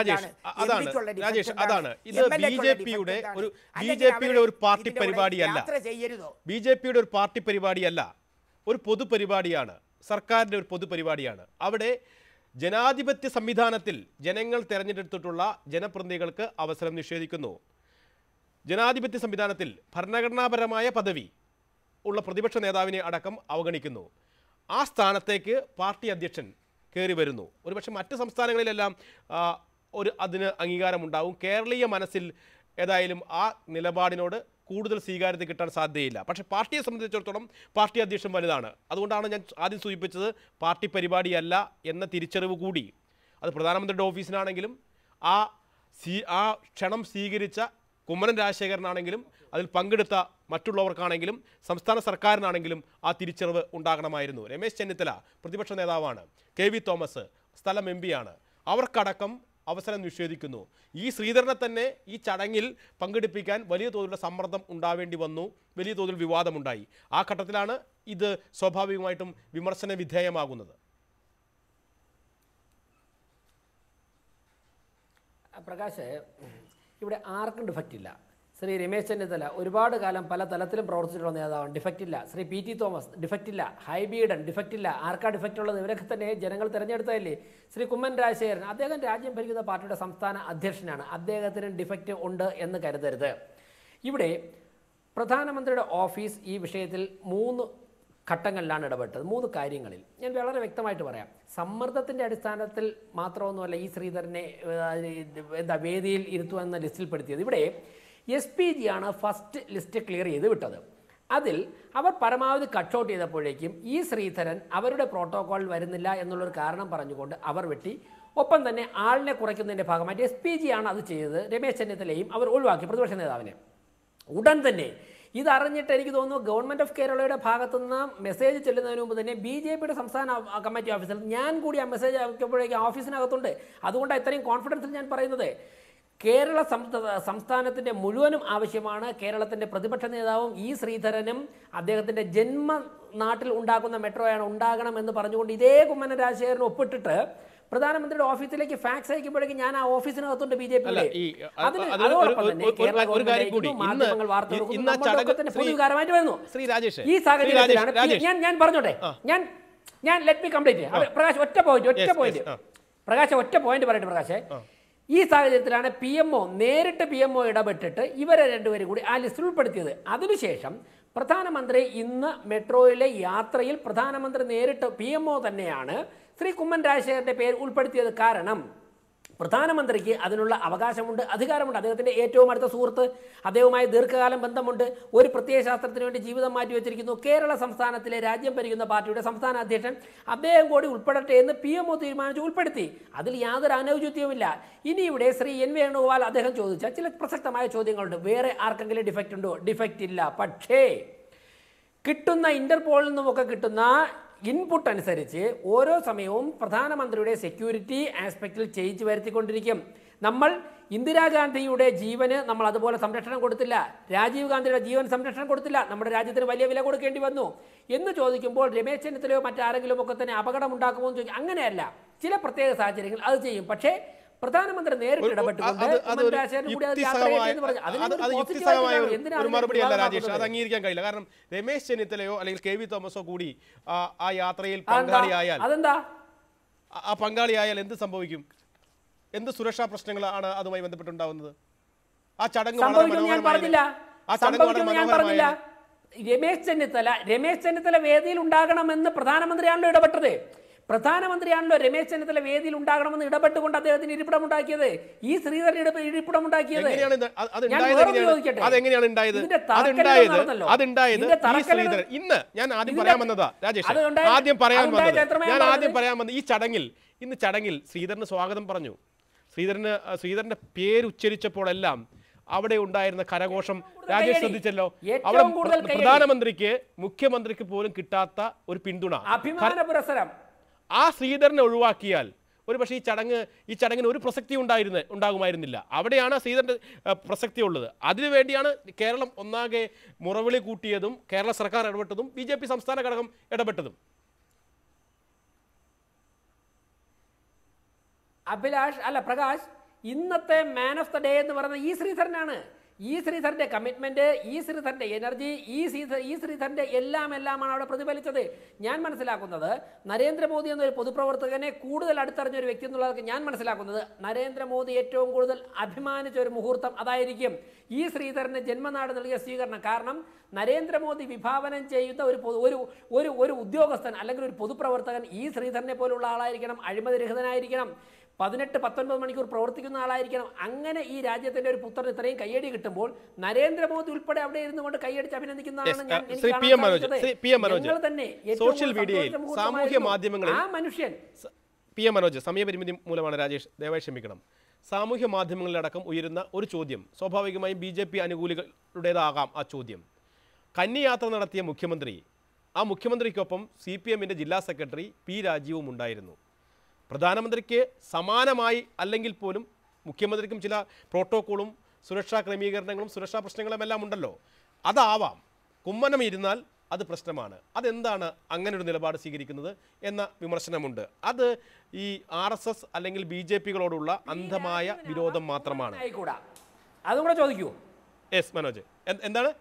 അതാണ്. ഇത് ബിജെപിയുടെ ഒരു പാർട്ടി പരിപാടിയല്ല. ബിജെപിയുടെ ഒരു പാർട്ടി പരിപാടിയല്ല, ഒരു പൊതുപരിപാടിയാണ്, സർക്കാരിൻ്റെ ഒരു പൊതുപരിപാടിയാണ്. അവിടെ ജനാധിപത്യ സംവിധാനത്തിൽ ജനങ്ങൾ തെരഞ്ഞെടുത്തിട്ടുള്ള ജനപ്രതിനിധികൾക്ക് അവസരം നിഷേധിക്കുന്നു. ജനാധിപത്യ സംവിധാനത്തിൽ ഭരണഘടനാപരമായ പദവി ഉള്ള പ്രതിപക്ഷ നേതാവിനെ അടക്കം അവഗണിക്കുന്നു. ആ സ്ഥാനത്തേക്ക് പാർട്ടി അധ്യക്ഷൻ കയറി വരുന്നു. ഒരുപക്ഷെ മറ്റ് സംസ്ഥാനങ്ങളിലെല്ലാം അതിന് അംഗീകാരമുണ്ടാവും. കേരളീയ മനസ്സിൽ ഏതായാലും ആ നിലപാടിനോട് കൂടുതൽ സ്വീകാര്യത കിട്ടാൻ സാധ്യതയില്ല. പക്ഷേ പാർട്ടിയെ സംബന്ധിച്ചിടത്തോളം പാർട്ടി അധ്യക്ഷൻ വലുതാണ്. അതുകൊണ്ടാണ് ഞാൻ ആദ്യം സൂചിപ്പിച്ചത് പാർട്ടി പരിപാടിയല്ല എന്ന തിരിച്ചറിവ് കൂടി. അത് പ്രധാനമന്ത്രിയുടെ ഓഫീസിനാണെങ്കിലും ആ ക്ഷണം സ്വീകരിച്ച കുമ്മനം രാജശേഖരനാണെങ്കിലും അതിൽ പങ്കെടുത്ത മറ്റുള്ളവർക്കാണെങ്കിലും സംസ്ഥാന സർക്കാരിനാണെങ്കിലും ആ തിരിച്ചറിവ് ഉണ്ടാകണമായിരുന്നു. രമേശ് ചെന്നിത്തല പ്രതിപക്ഷ നേതാവാണ്, KV തോമസ് സ്ഥലം MP ആണ്. അവർക്കടക്കം അവസരം നിഷേധിക്കുന്നു. ഈ ശ്രീധരനെ തന്നെ ഈ ചടങ്ങിൽ പങ്കെടുപ്പിക്കാൻ വലിയ തോതിലുള്ള സമ്മർദ്ദം ഉണ്ടാവേണ്ടി വന്നു, വലിയ തോതിൽ വിവാദമുണ്ടായി. ആ ഘട്ടത്തിലാണ് ഇത് സ്വാഭാവികമായിട്ടും വിമർശന വിധേയമാകുന്നത്. പ്രകാശ്, ഇവിടെ ആർക്കും ഡിഫക്റ്റ് ഇല്ല. ശ്രീ രമേശ് ചെന്നിത്തല ഒരുപാട് കാലം പല തലത്തിലും പ്രവർത്തിച്ചിട്ടുള്ള നേതാവാണ്, ഡിഫക്റ്റ് ഇല്ല. ശ്രീ PT തോമസ് ഡിഫക്റ്റ് ഇല്ല. ഹൈബീഡൻ ഡിഫക്റ്റ് ഇല്ല. ആർക്കാ ഡിഫക്റ്റ് ഉള്ളത്? ഇവരൊക്കെ തന്നെ ജനങ്ങൾ തിരഞ്ഞെടുത്തതല്ലേ. ശ്രീ കുമ്മനം രാജശേഖരൻ, അദ്ദേഹം രാജ്യം ഭരിക്കുന്ന പാർട്ടിയുടെ സംസ്ഥാന അധ്യക്ഷനാണ്. അദ്ദേഹത്തിന് ഡിഫക്റ്റ് ഉണ്ട് എന്ന് കരുതരുത്. ഇവിടെ പ്രധാനമന്ത്രിയുടെ ഓഫീസ് ഈ വിഷയത്തിൽ 3 ഘട്ടങ്ങളിലാണ് ഇടപെട്ടത്, 3 കാര്യങ്ങളിൽ. ഞാൻ വളരെ വ്യക്തമായിട്ട് പറയാം. സമ്മർദ്ദത്തിൻ്റെ അടിസ്ഥാനത്തിൽ മാത്രമൊന്നുമല്ല ഈ ശ്രീധരനെ വേദിയിൽ ഇരുത്തുക എന്ന ലിസ്റ്റിൽ പെടുത്തിയത്. ഇവിടെ SPG ആണ് ഫസ്റ്റ് ലിസ്റ്റ് ക്ലിയർ ചെയ്ത് വിട്ടത്. അതിൽ അവർ പരമാവധി കട്ട് ഔട്ട് ചെയ്തപ്പോഴേക്കും ഈ ശ്രീധരൻ അവരുടെ പ്രോട്ടോകോൾ വരുന്നില്ല എന്നുള്ളൊരു കാരണം പറഞ്ഞുകൊണ്ട് അവർ വെട്ടി. ഒപ്പം തന്നെ ആളിനെ കുറയ്ക്കുന്നതിൻ്റെ ഭാഗമായിട്ട് SPG ആണ് അത് ചെയ്തത്. രമേശ് ചെന്നിത്തലയും അവർ ഒഴിവാക്കി, പ്രതിപക്ഷ നേതാവിനെ. ഉടൻ തന്നെ ഇതറിഞ്ഞിട്ട് എനിക്ക് തോന്നുന്നു ഗവൺമെൻറ് ഓഫ് കേരളയുടെ ഭാഗത്തുനിന്ന് മെസ്സേജ് ചെല്ലുന്നതിന് മുമ്പ് തന്നെ BJPയുടെ സംസ്ഥാന കമ്മിറ്റി ഓഫീസിൽ ഞാൻ കൂടി ആ മെസ്സേജ് അയക്കുമ്പോഴേക്കും ഓഫീസിനകത്തുണ്ട്. അതുകൊണ്ടാണ് ഇത്രയും കോൺഫിഡൻസിൽ ഞാൻ പറയുന്നത്. കേരള സംസ്ഥാനത്തിൻ്റെ മുഴുവനും ആവശ്യമാണ് കേരളത്തിൻ്റെ പ്രതിപക്ഷ നേതാവും ഈ ശ്രീധരനും അദ്ദേഹത്തിൻ്റെ ജന്മനാട്ടിൽ ഉണ്ടാക്കുന്ന മെട്രോയാണ് ഉണ്ടാകണം എന്ന് പറഞ്ഞുകൊണ്ട് ഇതേ കുമ്മനം രാജശേഖരൻ ഒപ്പിട്ടിട്ട് പ്രധാനമന്ത്രിയുടെ ഓഫീസിലേക്ക് ഫാക്സ് അയക്കുമ്പോഴേക്കും ഞാൻ ആ ഓഫീസിനകത്തുണ്ട് BJPയുടെ. പൊതുവികാരമായിട്ട് വരുന്നു. ഈ സാഹചര്യത്തിലാണ് ഞാൻ പറഞ്ഞോട്ടെ, ഞാൻ ലെറ്റ് മി കംപ്ലീറ്റ്. പ്രകാശ് ഒറ്റ പോയിന്റ് പറയട്ടെ പ്രകാശ്. ഈ സാഹചര്യത്തിലാണ് നേരിട്ട് PMO ഇടപെട്ടിട്ട് ഇവരെ രണ്ടുപേരും കൂടി ആ ലിസ്റ്റിൽ ഉൾപ്പെടുത്തിയത്. അതിനുശേഷം പ്രധാനമന്ത്രി ഇന്ന് മെട്രോയിലെ യാത്രയിൽ പ്രധാനമന്ത്രി നേരിട്ട് PMO തന്നെയാണ് ശ്രീ കുമ്മനം രാജശേഖരൻ്റെ പേര് ഉൾപ്പെടുത്തിയത്. കാരണം പ്രധാനമന്ത്രിക്ക് അതിനുള്ള അവകാശമുണ്ട്, അധികാരമുണ്ട്. അദ്ദേഹത്തിൻ്റെ ഏറ്റവും അടുത്ത സുഹൃത്ത്, അദ്ദേഹവുമായി ദീർഘകാലം ബന്ധമുണ്ട്. ഒരു പ്രത്യയശാസ്ത്രത്തിന് വേണ്ടി ജീവിതം മാറ്റിവെച്ചിരിക്കുന്നു. കേരള സംസ്ഥാനത്തിലെ രാജ്യം ഭരിക്കുന്ന പാർട്ടിയുടെ സംസ്ഥാന അധ്യക്ഷൻ അദ്ദേഹം കൂടി ഉൾപ്പെടട്ടെ എന്ന് PMO തീരുമാനിച്ച് ഉൾപ്പെടുത്തി. അതിൽ യാതൊരു അനൗചിത്യവുമില്ല. ഇനി ഇവിടെ ശ്രീ N വേണുഗോപാൽ അദ്ദേഹം ചോദിച്ച ചില പ്രസക്തമായ ചോദ്യങ്ങളുണ്ട്. വേറെ ആർക്കെങ്കിലും ഡിഫക്റ്റ് ഉണ്ടോ? ഡിഫക്റ്റ് ഇല്ല. പക്ഷേ കിട്ടുന്ന ഇന്റർപോളിൽ നിന്നുമൊക്കെ കിട്ടുന്ന ഇൻപുട്ട് അനുസരിച്ച് ഓരോ സമയവും പ്രധാനമന്ത്രിയുടെ സെക്യൂരിറ്റി ആസ്പെക്റ്റിൽ ചേഞ്ച് വരുത്തിക്കൊണ്ടിരിക്കും. നമ്മൾ ഇന്ദിരാഗാന്ധിയുടെ ജീവന് നമ്മൾ അതുപോലെ സംരക്ഷണം കൊടുത്തില്ല, രാജീവ് ഗാന്ധിയുടെ ജീവൻ സംരക്ഷണം കൊടുത്തില്ല, നമ്മുടെ രാജ്യത്തിന് വലിയ വില കൊടുക്കേണ്ടി വന്നു എന്ന് ചോദിക്കുമ്പോൾ രമേശ് ചെന്നിത്തലയോ മറ്റാരെങ്കിലും ഒക്കെ തന്നെ അപകടം ഉണ്ടാക്കുമോ എന്ന് ചോദിക്കും. അങ്ങനെയല്ല, ചില പ്രത്യേക സാഹചര്യങ്ങൾ അത് ചെയ്യും. പക്ഷേ പ്രധാനമന്ത്രി നേരിട്ട് ഇടപെട്ടുകൊണ്ട് മറുപടിയല്ല രാജേഷ്, അത് അംഗീകരിക്കാൻ കഴിയില്ല. കാരണം രമേശ് ചെന്നിത്തലയോ അല്ലെങ്കിൽ KV തോമസോ കൂടി ആ യാത്രയിൽ പങ്കാളിയായാൽ എന്ത് സംഭവിക്കും? എന്ത് സുരക്ഷാ പ്രശ്നങ്ങളാണ് അതുമായി ബന്ധപ്പെട്ടുണ്ടാവുന്നത്? ആ ചടങ്ങ് രമേശ് ചെന്നിത്തല വേദിയിൽ ഉണ്ടാകണമെന്ന് പ്രധാനമന്ത്രിയാണല്ലോ ഇടപെട്ടത്. പ്രധാനമന്ത്രിയാണല്ലോ രമേശ് ചെന്നിത്തല വേദിയിൽ ഉണ്ടാകണമെന്ന് ഇടപെട്ടുകൊണ്ട് അദ്ദേഹത്തിന് ഇരിപ്പിടമുണ്ടാക്കിയത്, ഈ ശ്രീധരൻ ഇരിപ്പിടമുണ്ടാക്കിയത്. ഇന്ന് ഞാൻ ആദ്യം പറയാൻ വന്നതാ രാജേഷ്, ആദ്യം പറയാൻ വന്നത് ഈ ചടങ്ങിൽ ശ്രീധരന് സ്വാഗതം പറഞ്ഞു. ശ്രീധരന്റെ പേര് ഉച്ചരിച്ചപ്പോഴെല്ലാം അവിടെ ഉണ്ടായിരുന്ന കരഘോഷം രാജേഷ് ശ്രദ്ധിച്ചല്ലോ. അവിടെ പ്രധാനമന്ത്രിക്ക് മുഖ്യമന്ത്രിക്ക് പോലും കിട്ടാത്ത ഒരു പിന്തുണ. അഭിമാന പുരസ്സരം ആ ശ്രീധരനെ ഒഴിവാക്കിയാൽ ഒരു പക്ഷേ ഈ ചടങ്ങിന് ഒരു പ്രസക്തി ഉണ്ടാകുമായിരുന്നില്ല. അവിടെയാണ് ശ്രീധരൻ്റെ പ്രസക്തി ഉള്ളത്. അതിനുവേണ്ടിയാണ് കേരളം ഒന്നാകെ മുറവിളി കൂട്ടിയതും കേരള സർക്കാർ ഇടപെട്ടതും BJP സംസ്ഥാന ഘടകം ഇടപെട്ടതും. പ്രകാശ്, ഇന്നത്തെ മാൻ ഓഫ് ദ ഡേ എന്ന് പറയുന്നത് ഈ ശ്രീധരനാണ്. ഈ ശ്രീധരന്റെ കമ്മിറ്റ്മെന്റ്, ഈ ശ്രീധരന്റെ എനർജി, ഈ ശ്രീധരന്റെ എല്ലാമാണ് അവിടെ പ്രതിഫലിച്ചത്. ഞാൻ മനസ്സിലാക്കുന്നത് നരേന്ദ്രമോദി എന്നൊരു പൊതുപ്രവർത്തകനെ കൂടുതൽ അടുത്തറിഞ്ഞ ഒരു വ്യക്തി എന്നുള്ളതൊക്കെ ഞാൻ മനസ്സിലാക്കുന്നത് നരേന്ദ്രമോദി ഏറ്റവും കൂടുതൽ അഭിമാനിച്ച ഒരു മുഹൂർത്തം അതായിരിക്കും ഈ ശ്രീധരന് ജന്മനാട് നൽകിയ സ്വീകരണം. കാരണം നരേന്ദ്രമോദി വിഭാവനം ചെയ്യുന്ന ഒരു ഉദ്യോഗസ്ഥൻ അല്ലെങ്കിൽ ഒരു പൊതുപ്രവർത്തകൻ ഈ ശ്രീധരനെ പോലുള്ള ആളായിരിക്കണം, അഴിമതിരഹിതനായിരിക്കണം, 18-19 മണിക്കൂർ പ്രവർത്തിക്കുന്ന ആളായിരിക്കണം. അങ്ങനെ ഈ രാജ്യത്തിന്റെ ഒരു പുത്രൻ ഇത്രയും കയ്യടി കിട്ടുമ്പോൾ നരേന്ദ്രമോദി ഉൾപ്പെടെ അവിടെ ഇരുന്നു കൊണ്ട് കയ്യടിച്ച് അഭിനന്ദിക്കുന്നതാണ് സോഷ്യൽ മീഡിയയിൽ സാമൂഹ്യ മാധ്യമങ്ങളിൽ ആ മനുഷ്യൻ. PM മനോജ്, സമയപരിമിതി മൂലമാണ് രാജേഷ്, ദയവായി ക്ഷമിക്കണം. സാമൂഹ്യ മാധ്യമങ്ങളിലടക്കം ഉയരുന്ന ഒരു ചോദ്യം സ്വാഭാവികമായും BJP അനുകൂലികളുടേതാകാം. ആ ചോദ്യം, കന്നിയാത്ര നടത്തിയ മുഖ്യമന്ത്രി, ആ മുഖ്യമന്ത്രിക്കൊപ്പം CPMന്റെ ജില്ലാ സെക്രട്ടറി P രാജീവും ഉണ്ടായിരുന്നു. പ്രധാനമന്ത്രിക്ക് സമാനമായി അല്ലെങ്കിൽ പോലും മുഖ്യമന്ത്രിക്കും ചില പ്രോട്ടോക്കോളും സുരക്ഷാ ക്രമീകരണങ്ങളും സുരക്ഷാ പ്രശ്നങ്ങളും എല്ലാം ഉണ്ടല്ലോ. അതാവാം, കുമ്മനം ഇരുന്നാൽ അത് പ്രശ്നമാണ്. അതെന്താണ് അങ്ങനെ ഒരു നിലപാട് സ്വീകരിക്കുന്നത് എന്ന വിമർശനമുണ്ട്. അത് ഈ RSS അല്ലെങ്കിൽ BJPകളോടുള്ള അന്ധമായ വിരോധം മാത്രമാണ്. അതും കൂടെ ചോദിക്കൂ. യെസ് മനോജ്, എന്താണ്?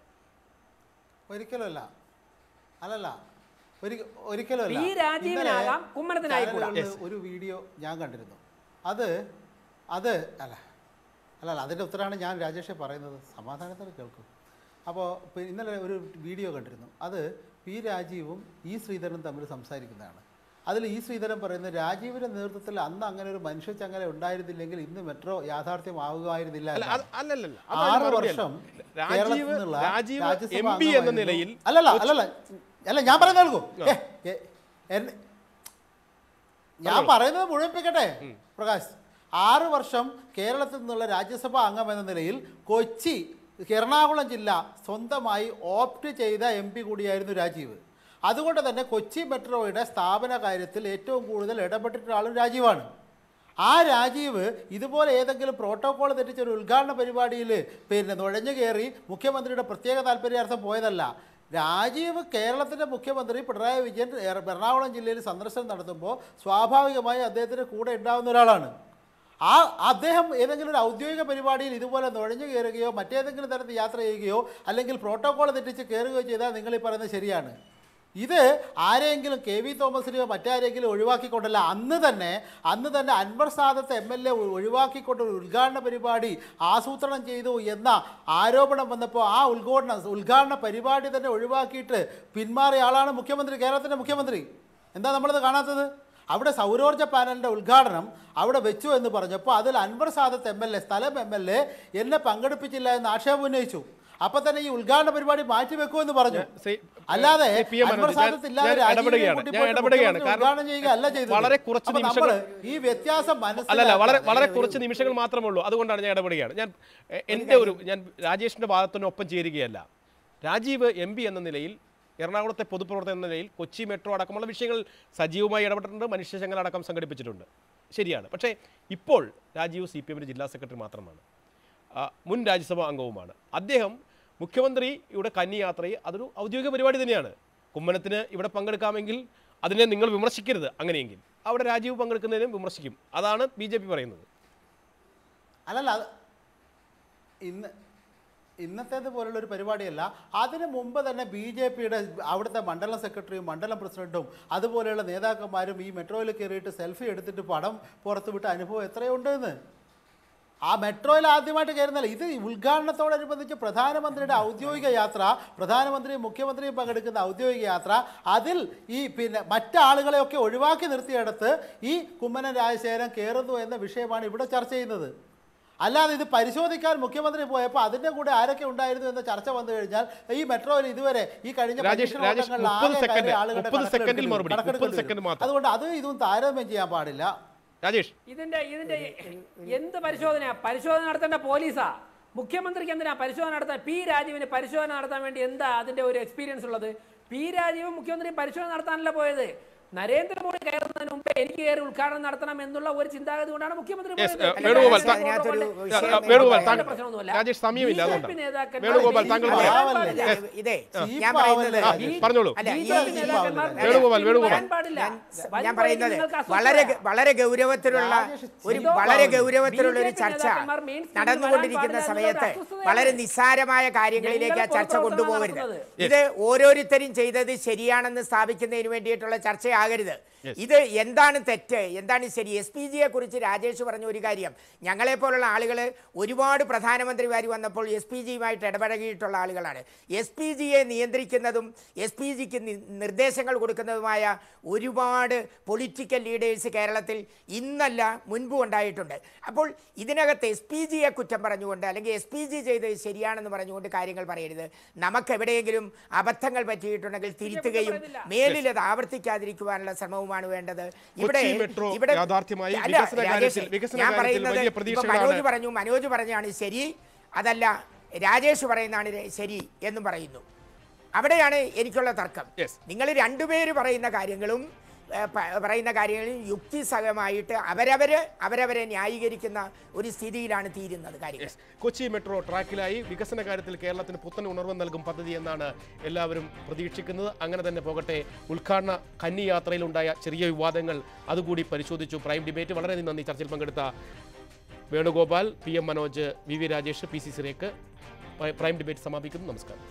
ഒരിക്കലല്ല, ഒരു വീഡിയോ ഞാൻ കണ്ടിരുന്നു. അതിൻ്റെ ഉത്തരമാണ് ഞാൻ രാജേഷെ പറയുന്നത്. സമാധാനത്തോടെ കേൾക്കും. അപ്പോൾ ഇന്നലെ ഒരു വീഡിയോ കണ്ടിരുന്നു. അത് P രാജീവും ഈ ശ്രീധരനും തമ്മിൽ സംസാരിക്കുന്നതാണ്. അതിൽ ഈ ശ്രീധരൻ പറയുന്നത് രാജീവിൻ്റെ നേതൃത്വത്തിൽ അന്ന് അങ്ങനെ ഒരു മനുഷ്യച്ചങ്ങല ഉണ്ടായിരുന്നില്ലെങ്കിൽ ഇന്ന് മെട്രോ യാഥാർത്ഥ്യമാവുകയായിരുന്നില്ല. 6 വർഷം കേരളത്തിൽ നിന്നുള്ള രാജ്യസഭാ എന്ന നിലയിൽ അല്ല ഞാൻ പറയുന്നത് കേൾക്കൂ. ഞാൻ പറയുന്നത് മുഴുമിപ്പിക്കട്ടെ പ്രകാശ്. 6 വർഷം കേരളത്തിൽ നിന്നുള്ള രാജ്യസഭാ അംഗം എന്ന നിലയിൽ കൊച്ചി എറണാകുളം ജില്ല സ്വന്തമായി ഓപ്റ്റ് ചെയ്ത MP കൂടിയായിരുന്നു രാജീവ്. അതുകൊണ്ട് തന്നെ കൊച്ചി മെട്രോയുടെ സ്ഥാപന കാര്യത്തിൽ ഏറ്റവും കൂടുതൽ ഇടപെട്ടിട്ടുള്ള ആളും രാജീവാണ്. ആ രാജീവ് ഇതുപോലെ ഏതെങ്കിലും പ്രോട്ടോക്കോൾ തെറ്റിച്ചൊരു ഉദ്ഘാടന പരിപാടിയിൽ നുഴഞ്ഞു കയറി മുഖ്യമന്ത്രിയുടെ പ്രത്യേക താല്പര്യാർത്ഥം പോയതല്ല. രാജീവ് കേരളത്തിൻ്റെ മുഖ്യമന്ത്രി പിണറായി വിജയൻ എറണാകുളം ജില്ലയിൽ സന്ദർശനം നടത്തുമ്പോൾ സ്വാഭാവികമായി അദ്ദേഹത്തിൻ്റെ കൂടെ ഉണ്ടാകുന്ന ഒരാളാണ്. അദ്ദേഹം ഏതെങ്കിലും ഒരു ഔദ്യോഗിക പരിപാടിയിൽ ഇതുപോലെ നുഴഞ്ഞു കയറുകയോ മറ്റേതെങ്കിലും തരത്തിൽ യാത്ര ചെയ്യുകയോ അല്ലെങ്കിൽ പ്രോട്ടോക്കോൾ തെറ്റിച്ച് കയറുകയോ ചെയ്താൽ നിങ്ങൾ ഈ പറയുന്നത് ശരിയാണ്. ഇത് ആരെങ്കിലും KV തോമസിനെയോ മറ്റാരെങ്കിലും ഒഴിവാക്കിക്കൊണ്ടല്ല. അന്ന് തന്നെ അൻവർ സാദത്ത് MLA ഒഴിവാക്കിക്കൊണ്ട് ഒരു ഉദ്ഘാടന പരിപാടി ആസൂത്രണം ചെയ്തു എന്ന ആരോപണം വന്നപ്പോൾ ആ ഉദ്ഘാടന പരിപാടി തന്നെ ഒഴിവാക്കിയിട്ട് പിന്മാറിയ ആളാണ് മുഖ്യമന്ത്രി, കേരളത്തിൻ്റെ മുഖ്യമന്ത്രി. എന്താ നമ്മളത് കാണാത്തത്? അവിടെ സൗരോർജ്ജ പാനലിൻ്റെ ഉദ്ഘാടനം അവിടെ വെച്ചു എന്ന് പറഞ്ഞപ്പോൾ അതിൽ അൻവർ സാദത്ത് MLA സ്ഥലം MLA എന്നെ പങ്കെടുപ്പിച്ചില്ല എന്ന് ആക്ഷേപം ഉന്നയിച്ചു. അപ്പൊ തന്നെ ഈ ഉദ്ഘാടന പരിപാടി മാറ്റിവെക്കുമെന്ന് പറഞ്ഞു. അല്ലാതെ ഈ വ്യത്യാസം വളരെ കുറച്ച് നിമിഷങ്ങൾ മാത്രമേ ഉള്ളൂ. അതുകൊണ്ടാണ് ഞാൻ ഇടപെടുകയാണ്. ഞാൻ രാജേഷിന്റെ ഭാഗത്തിനൊപ്പം ചേരുകയല്ല. രാജീവ് MP എന്ന നിലയിൽ എറണാകുളത്തെ പൊതുപ്രവർത്തകൻ എന്ന നിലയിൽ കൊച്ചി മെട്രോ അടക്കമുള്ള വിഷയങ്ങൾ സജീവമായി ഇടപെട്ടിട്ടുണ്ട്, മനുഷ്യശങ്കൽ അടക്കം സംഘടിപ്പിച്ചിട്ടുണ്ട്. ശരിയാണ്. പക്ഷേ ഇപ്പോൾ രാജീവ് CPM ജില്ലാ സെക്രട്ടറി മാത്രമാണ്, മുൻ രാജ്യസഭാ അംഗവുമാണ്. അദ്ദേഹം മുഖ്യമന്ത്രിയുടെ കന്നിയാത്രയെ അതൊരു ഔദ്യോഗിക പരിപാടി തന്നെയാണ്. കുമ്മനത്തിന് ഇവിടെ പങ്കെടുക്കാമെങ്കിൽ അതിനെ നിങ്ങൾ വിമർശിക്കരുത്. അങ്ങനെയെങ്കിൽ അവിടെ രാജീവ് പങ്കെടുക്കുന്നതിനും വിമർശിക്കും. അതാണ് BJP പറയുന്നത്. അല്ലല്ല, ഇന്നത്തേത് പോലുള്ള ഒരു പരിപാടിയല്ല. അതിനു മുമ്പ് തന്നെ BJPയുടെ അവിടുത്തെ മണ്ഡലം സെക്രട്ടറിയും മണ്ഡലം പ്രസിഡന്റും അതുപോലെയുള്ള നേതാക്കന്മാരും ഈ മെട്രോയിൽ കയറിയിട്ട് സെൽഫി എടുത്തിട്ട് പടം പുറത്തുവിട്ട അനുഭവം എത്രയുണ്ടെന്ന്. ആ മെട്രോയിൽ ആദ്യമായിട്ട് കയറുന്നില്ല. ഇത് ഉദ്ഘാടനത്തോടനുബന്ധിച്ച് പ്രധാനമന്ത്രിയുടെ ഔദ്യോഗിക യാത്ര, പ്രധാനമന്ത്രിയും മുഖ്യമന്ത്രിയും പങ്കെടുക്കുന്ന ഔദ്യോഗിക യാത്ര, അതിൽ ഈ മറ്റാളുകളെയൊക്കെ ഒഴിവാക്കി നിർത്തിയെടുത്ത് ഈ കുമ്മനം രാജശേഖരൻ കയറുന്നു എന്ന വിഷയമാണ് ഇവിടെ ചർച്ച ചെയ്യുന്നത്. അല്ലാതെ ഇത് പരിശോധിക്കാൻ മുഖ്യമന്ത്രി പോയപ്പോൾ അതിൻ്റെ കൂടെ ആരൊക്കെ ഉണ്ടായിരുന്നു എന്ന ചർച്ച വന്നു കഴിഞ്ഞാൽ ഈ മെട്രോയിൽ ഇതുവരെ ഈ കഴിഞ്ഞ അതുകൊണ്ട് അത് ഇതും താരതമ്യം ചെയ്യാൻ പാടില്ല. രാജേഷ്, ഇതിന്റെ എന്ത് പരിശോധന നടത്തേണ്ട പോലീസാ? മുഖ്യമന്ത്രിക്ക് എന്തിനാ പരിശോധന നടത്താൻ? P രാജീവിന് പരിശോധന നടത്താൻ വേണ്ടി എന്താ അതിന്റെ ഒരു എക്സ്പീരിയൻസ് ഉള്ളത്? P രാജീവ് മുഖ്യമന്ത്രി പരിശോധന നടത്താനല്ല പോയത്. നരേന്ദ്രമോദി കയറുന്നതിന് മുമ്പ് എനിക്ക് കയറി ഉദ്ഘാടനം നടത്തണം എന്നുള്ള ഒരു ചിന്താഗതി കൊണ്ടാണ് മുഖ്യമന്ത്രി വളരെ ഗൗരവത്തിലുള്ള ഒരു ചർച്ച നടന്നുകൊണ്ടിരിക്കുന്ന സമയത്ത് വളരെ നിസ്സാരമായ കാര്യങ്ങളിലേക്ക് ആ ചർച്ച കൊണ്ടുപോകരുത്. ഇത് ഓരോരുത്തരും ചെയ്തത് ശരിയാണെന്ന് സ്ഥാപിക്കുന്നതിന് വേണ്ടിയിട്ടുള്ള ചർച്ച ആകരുത്. ഇത് എന്താണ് തെറ്റ്, എന്താണ് ശരി? SPGയെ കുറിച്ച് രാജേഷ് പറഞ്ഞ ഒരു കാര്യം, ഞങ്ങളെപ്പോലുള്ള ആളുകൾ ഒരുപാട് പ്രധാനമന്ത്രിമാർ വന്നപ്പോൾ SPGയുമായിട്ട് ഇടപഴകിയിട്ടുള്ള ആളുകളാണ്. SPGയെ നിയന്ത്രിക്കുന്നതും SPGക്ക് നിർദ്ദേശങ്ങൾ കൊടുക്കുന്നതുമായ ഒരുപാട് പൊളിറ്റിക്കൽ ലീഡേഴ്സ് കേരളത്തിൽ ഇന്നല്ല മുൻപും ഉണ്ടായിട്ടുണ്ട്. അപ്പോൾ ഇതിനകത്ത് SPGയെ കുറ്റം പറഞ്ഞുകൊണ്ട് അല്ലെങ്കിൽ SPG ചെയ്തത് ശരിയാണെന്ന് പറഞ്ഞുകൊണ്ട് കാര്യങ്ങൾ പറയരുത്. നമുക്ക് എവിടെയെങ്കിലും അബദ്ധങ്ങൾ പറ്റിയിട്ടുണ്ടെങ്കിൽ തിരുത്തുകയും മേലിൽ അത് ആവർത്തിക്കാതിരിക്കുവാനുള്ള ശ്രമവും വേണ്ടത്. മനോജ് പറഞ്ഞാണ് ശരി, അതല്ല രാജേഷ് പറയുന്നതാണ് ശരി എന്നും പറയുന്നു. അവിടെയാണ് എനിക്കുള്ള തർക്കം. നിങ്ങൾ രണ്ടുപേര് പറയുന്ന കാര്യങ്ങളിൽ യുക്തിസഹമായിട്ട് അവരവരെ ന്യായീകരിക്കുന്ന ഒരു സ്ഥിതിയിലാണ് തീരുന്നത് കാര്യങ്ങൾ. കൊച്ചി മെട്രോ ട്രാക്കിലായി. വികസന കാര്യത്തിൽ കേരളത്തിന് പുത്തൻ ഉണർവ് നൽകും പദ്ധതി എന്നാണ് എല്ലാവരും പ്രതീക്ഷിക്കുന്നത്. അങ്ങനെ തന്നെ പോകട്ടെ. ഉദ്ഘാടന കന്നിയാത്രയിലുണ്ടായ ചെറിയ വിവാദങ്ങൾ അതുകൂടി പരിശോധിച്ചു. Prime debate. വളരെ നന്ദി ചർച്ചയിൽ പങ്കെടുത്ത Venugopal, PM Manoj, VV Rajesh, PC Surekh. Prime debate സമാപിക്കുന്നു. നമസ്കാരം.